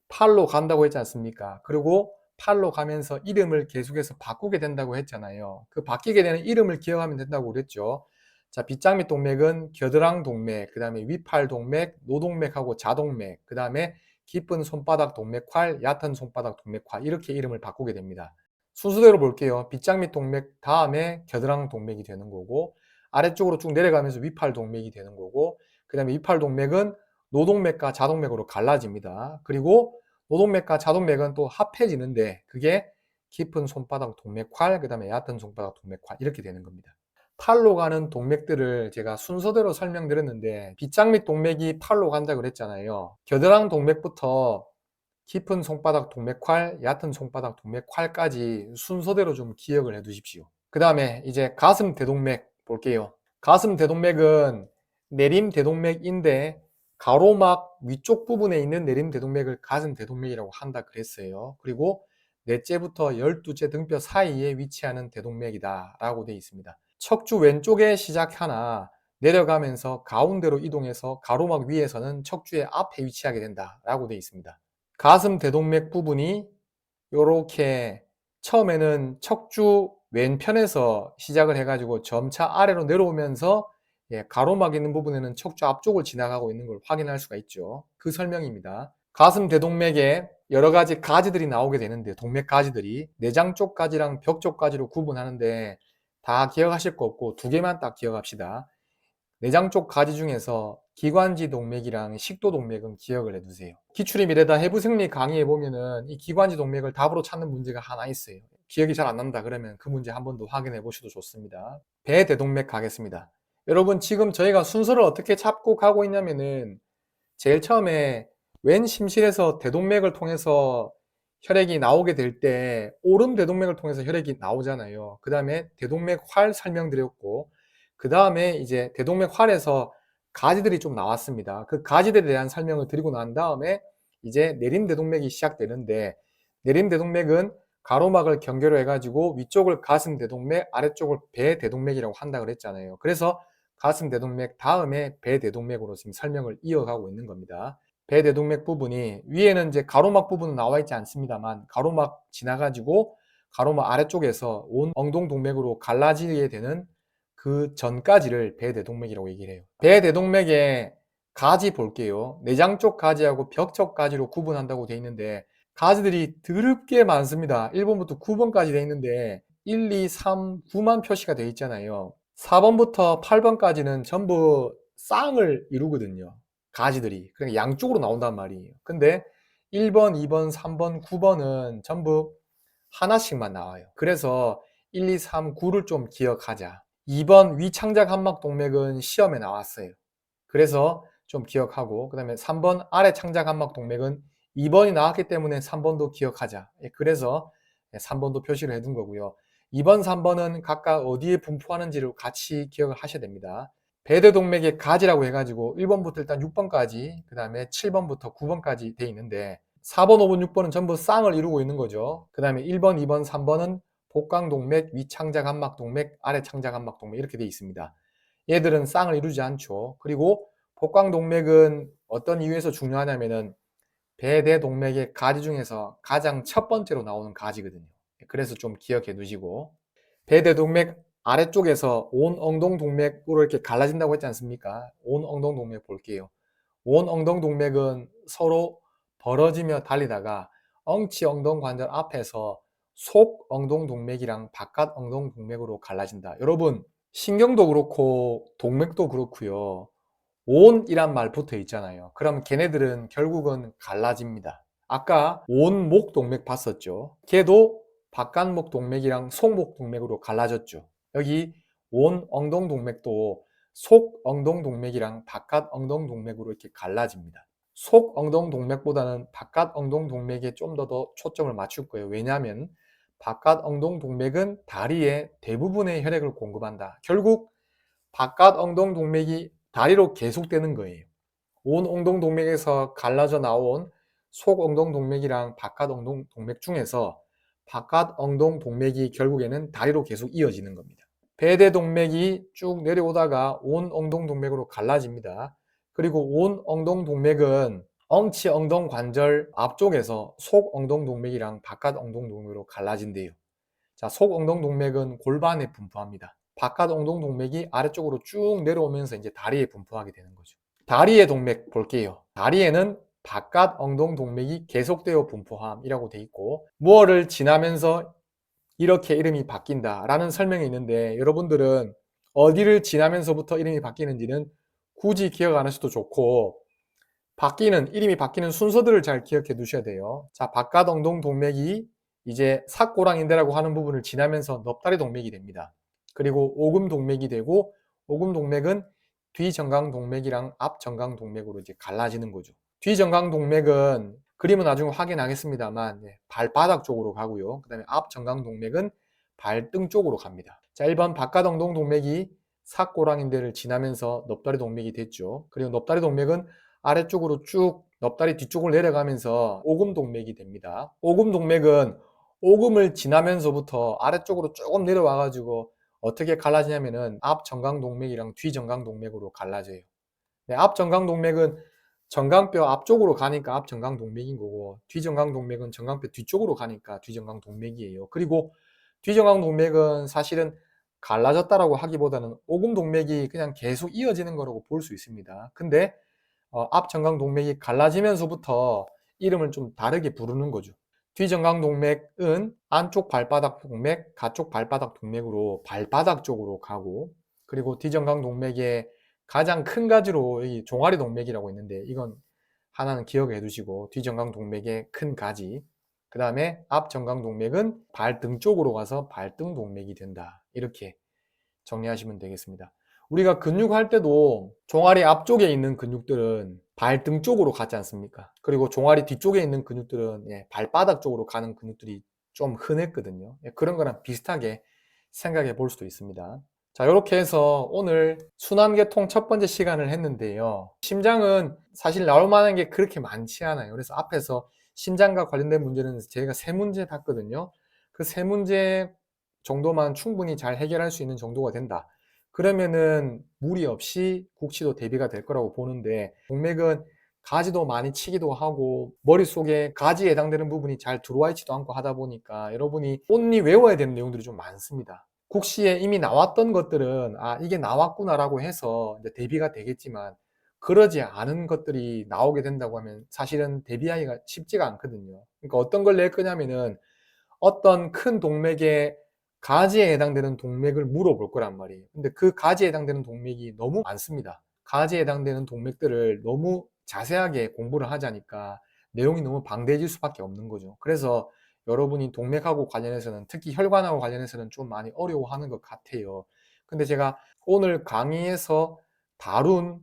팔로 간다고 했지 않습니까? 그리고 팔로 가면서 이름을 계속해서 바꾸게 된다고 했잖아요. 그 바뀌게 되는 이름을 기억하면 된다고 그랬죠. 자, 빗장밑 동맥은 겨드랑 동맥, 그 다음에 위팔 동맥, 노동맥하고 자동맥, 그 다음에 깊은 손바닥 동맥활, 얕은 손바닥 동맥활 이렇게 이름을 바꾸게 됩니다. 순서대로 볼게요. 빗장밑 동맥 다음에 겨드랑 동맥이 되는 거고 아래쪽으로 쭉 내려가면서 위팔 동맥이 되는 거고 그 다음에 위팔 동맥은 노동맥과 자동맥으로 갈라집니다. 그리고 노동맥과 자동맥은 또 합해지는데 그게 깊은 손바닥 동맥활, 그 다음에 얕은 손바닥 동맥활 이렇게 되는 겁니다. 팔로 가는 동맥들을 제가 순서대로 설명드렸는데 빗장밑 동맥이 팔로 간다 그랬잖아요. 겨드랑 동맥부터 깊은 손바닥 동맥활, 얕은 손바닥 동맥활까지 순서대로 좀 기억을 해 두십시오. 그 다음에 이제 가슴 대동맥 볼게요. 가슴 대동맥은 내림 대동맥인데 가로막 위쪽 부분에 있는 내림 대동맥을 가슴 대동맥이라고 한다 그랬어요. 그리고 넷째부터 12째 등뼈 사이에 위치하는 대동맥이다 라고 되어 있습니다. 척추 왼쪽에 시작하나 내려가면서 가운데로 이동해서 가로막 위에서는 척추의 앞에 위치하게 된다 라고 되어 있습니다. 가슴 대동맥 부분이 이렇게 처음에는 척추 왼편에서 시작을 해가지고 점차 아래로 내려오면서 가로막 있는 부분에는 척추 앞쪽을 지나가고 있는 걸 확인할 수가 있죠. 그 설명입니다. 가슴 대동맥에 여러 가지 가지들이 나오게 되는데 동맥 가지들이 내장 쪽 가지랑 벽 쪽 가지로 구분하는데 다 기억하실 거 없고 2개만 딱 기억합시다. 내장 쪽 가지 중에서 기관지 동맥이랑 식도 동맥은 기억을 해두세요. 기출이 미래다 해부생리 강의에 보면은 이 기관지 동맥을 답으로 찾는 문제가 하나 있어요. 기억이 잘 안 난다 그러면 그 문제 한 번 더 확인해 보셔도 좋습니다. 배대동맥 가겠습니다. 여러분 지금 저희가 순서를 어떻게 잡고 가고 있냐면은 제일 처음에 왼 심실에서 대동맥을 통해서 혈액이 나오게 될 때 오른 대동맥을 통해서 혈액이 나오잖아요. 그 다음에 대동맥활 설명드렸고 그 다음에 이제 대동맥활에서 가지들이 좀 나왔습니다. 그 가지들에 대한 설명을 드리고 난 다음에 이제 내림대동맥이 시작되는데 내림대동맥은 가로막을 경계로 해가지고 위쪽을 가슴대동맥, 아래쪽을 배대동맥이라고 한다 그랬잖아요. 그래서 가슴대동맥 다음에 배대동맥으로 지금 설명을 이어가고 있는 겁니다. 배대동맥 부분이 위에는 이제 가로막 부분은 나와 있지 않습니다만 가로막 지나가지고 가로막 아래쪽에서 온 엉동동맥으로 갈라지게 되는 그 전까지를 배대동맥이라고 얘기를 해요. 배대동맥에 가지 볼게요. 내장 쪽 가지하고 벽 쪽 가지로 구분한다고 돼 있는데 가지들이 더럽게 많습니다. 1번부터 9번까지 돼 있는데 1, 2, 3, 9만 표시가 돼 있잖아요. 4번부터 8번까지는 전부 쌍을 이루거든요. 가지들이. 그러니까 양쪽으로 나온단 말이에요. 근데 1번, 2번, 3번, 9번은 전부 하나씩만 나와요. 그래서 1, 2, 3, 9를 좀 기억하자. 2번 위창작 함막 동맥은 시험에 나왔어요. 그래서 좀 기억하고, 그 다음에 3번 아래 창작 함막 동맥은 2번이 나왔기 때문에 3번도 기억하자. 그래서 3번도 표시를 해둔 거고요. 2번, 3번은 각각 어디에 분포하는지를 같이 기억을 하셔야 됩니다. 배대동맥의 가지라고 해가지고 1번부터 일단 6번까지, 그 다음에 7번부터 9번까지 돼 있는데 4번, 5번, 6번은 전부 쌍을 이루고 있는 거죠. 그 다음에 1번, 2번, 3번은 복강동맥, 위창작 함막동맥, 아래 창작 함막동맥 이렇게 돼 있습니다. 얘들은 쌍을 이루지 않죠. 그리고 복강동맥은 어떤 이유에서 중요하냐면은 배대동맥의 가지 중에서 가장 첫 번째로 나오는 가지거든요. 그래서 좀 기억해 두시고, 배대동맥 아래쪽에서 온엉덩동맥으로 이렇게 갈라진다고 했지 않습니까? 온엉덩동맥 볼게요. 온엉덩동맥은 서로 벌어지며 달리다가 엉치엉덩관절 앞에서 속엉덩동맥이랑 바깥엉덩동맥으로 갈라진다. 여러분, 신경도 그렇고 동맥도 그렇고요. 온이란 말 붙어 있잖아요. 그럼 걔네들은 결국은 갈라집니다. 아까 온목동맥 봤었죠. 걔도 바깥목동맥이랑 속목동맥으로 갈라졌죠. 여기 온엉덩동맥도 속엉덩동맥이랑 바깥엉덩동맥으로 이렇게 갈라집니다. 속엉덩동맥보다는 바깥엉덩동맥에 좀 더 초점을 맞출 거예요. 왜냐하면 바깥엉덩동맥은 다리의 대부분의 혈액을 공급한다. 결국 바깥엉덩동맥이 다리로 계속되는 거예요. 온 엉덩동맥에서 갈라져 나온 속엉덩동맥이랑 바깥엉덩동맥 중에서 바깥엉덩동맥이 결국에는 다리로 계속 이어지는 겁니다. 배대동맥이 쭉 내려오다가 온 엉덩동맥으로 갈라집니다. 그리고 온 엉덩동맥은 엉치 엉덩관절 앞쪽에서 속엉덩동맥이랑 바깥엉덩동맥으로 갈라진대요. 자, 속엉덩동맥은 골반에 분포합니다. 바깥엉덩동맥이 아래쪽으로 쭉 내려오면서 이제 다리에 분포하게 되는 거죠. 다리의 동맥 볼게요. 다리에는 바깥엉덩동맥이 계속되어 분포함이라고 돼 있고, 무엇을 지나면서 이렇게 이름이 바뀐다라는 설명이 있는데, 여러분들은 어디를 지나면서부터 이름이 바뀌는지는 굳이 기억 안 하셔도 좋고, 이름이 바뀌는 순서들을 잘 기억해 두셔야 돼요. 자, 바깥엉덩동맥이 이제 삭고랑인대라고 하는 부분을 지나면서 넙다리 동맥이 됩니다. 그리고 오금동맥이 되고, 오금동맥은 뒤정강동맥이랑 앞정강동맥으로 이제 갈라지는 거죠. 뒤정강동맥은 그림은 나중에 확인하겠습니다만 발바닥 쪽으로 가고요. 그 다음에 앞정강동맥은 발등 쪽으로 갑니다. 자, 1번 바깥엉덩동맥이 삭고랑인대를 지나면서 넙다리 동맥이 됐죠. 그리고 넙다리 동맥은 아래쪽으로 쭉 넙다리 뒤쪽을 내려가면서 오금동맥이 됩니다. 오금동맥은 오금을 지나면서부터 아래쪽으로 조금 내려와 가지고 어떻게 갈라지냐면은 앞정강동맥이랑 뒤정강동맥으로 갈라져요. 네, 앞정강동맥은 정강뼈 앞쪽으로 가니까 앞정강동맥인 거고, 뒤정강동맥은 정강뼈 뒤쪽으로 가니까 뒤정강동맥이에요. 그리고 뒤정강동맥은 사실은 갈라졌다라고 하기보다는 오금동맥이 그냥 계속 이어지는 거라고 볼 수 있습니다. 근데 앞정강동맥이 갈라지면서부터 이름을 좀 다르게 부르는 거죠. 뒤정강동맥은 안쪽 발바닥 동맥, 가쪽 발바닥 동맥으로 발바닥 쪽으로 가고, 그리고 뒤정강동맥의 가장 큰 가지로 이 종아리 동맥이라고 있는데, 이건 하나는 기억해 두시고, 뒤정강동맥의 큰 가지, 그 다음에 앞정강동맥은 발등 쪽으로 가서 발등 동맥이 된다. 이렇게 정리하시면 되겠습니다. 우리가 근육할 때도 종아리 앞쪽에 있는 근육들은 발등 쪽으로 가지 않습니까? 그리고 종아리 뒤쪽에 있는 근육들은 발바닥 쪽으로 가는 근육들이 좀 흔했거든요. 그런 거랑 비슷하게 생각해 볼 수도 있습니다. 자, 이렇게 해서 오늘 순환계통 첫 번째 시간을 했는데요. 심장은 사실 나올 만한 게 그렇게 많지 않아요. 그래서 앞에서 심장과 관련된 문제는 제가 3문제 봤거든요. 그 3문제 정도만 충분히 잘 해결할 수 있는 정도가 된다. 그러면은 무리 없이 국시도 대비가 될 거라고 보는데, 동맥은 가지도 많이 치기도 하고 머릿속에 가지에 해당되는 부분이 잘 들어와 있지도 않고 하다 보니까 여러분이 온리 외워야 되는 내용들이 좀 많습니다. 국시에 이미 나왔던 것들은 이게 나왔구나 라고 해서 이제 대비가 되겠지만, 그러지 않은 것들이 나오게 된다고 하면 사실은 대비하기가 쉽지가 않거든요. 그러니까 어떤 걸 낼 거냐면은 어떤 큰 동맥의 가지에 해당되는 동맥을 물어볼 거란 말이에요. 근데 그 가지에 해당되는 동맥이 너무 많습니다. 가지에 해당되는 동맥들을 너무 자세하게 공부를 하자니까 내용이 너무 방대해질 수밖에 없는 거죠. 그래서 여러분이 동맥하고 관련해서는, 특히 혈관하고 관련해서는 좀 많이 어려워하는 것 같아요. 근데 제가 오늘 강의에서 다룬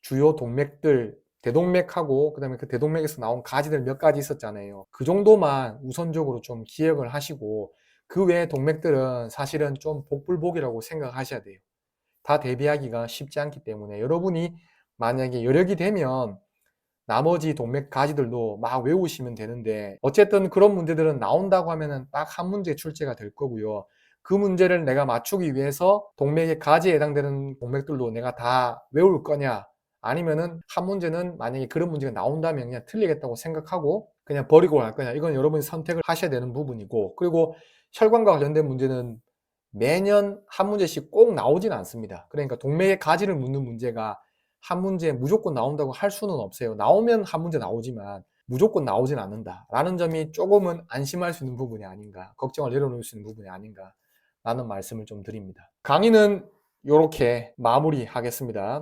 주요 동맥들, 대동맥하고 그다음에 그 대동맥에서 나온 가지들 몇 가지 있었잖아요. 그 정도만 우선적으로 좀 기억을 하시고, 그 외의 동맥들은 사실은 좀 복불복이라고 생각하셔야 돼요. 다 대비하기가 쉽지 않기 때문에 여러분이 만약에 여력이 되면 나머지 동맥 가지들도 막 외우시면 되는데, 어쨌든 그런 문제들은 나온다고 하면은 딱 한 문제 출제가 될 거고요. 그 문제를 내가 맞추기 위해서 동맥의 가지에 해당되는 동맥들도 내가 다 외울 거냐, 아니면은 한 문제는 만약에 그런 문제가 나온다면 그냥 틀리겠다고 생각하고 그냥 버리고 갈 거냐, 이건 여러분이 선택을 하셔야 되는 부분이고, 그리고 혈관과 관련된 문제는 매년 한 문제씩 꼭 나오지는 않습니다. 그러니까 동맥의 가지를 묻는 문제가 한 문제 무조건 나온다고 할 수는 없어요. 나오면 한 문제 나오지만 무조건 나오진 않는다 라는 점이 조금은 안심할 수 있는 부분이 아닌가, 걱정을 내려놓을 수 있는 부분이 아닌가 라는 말씀을 좀 드립니다. 강의는 이렇게 마무리하겠습니다.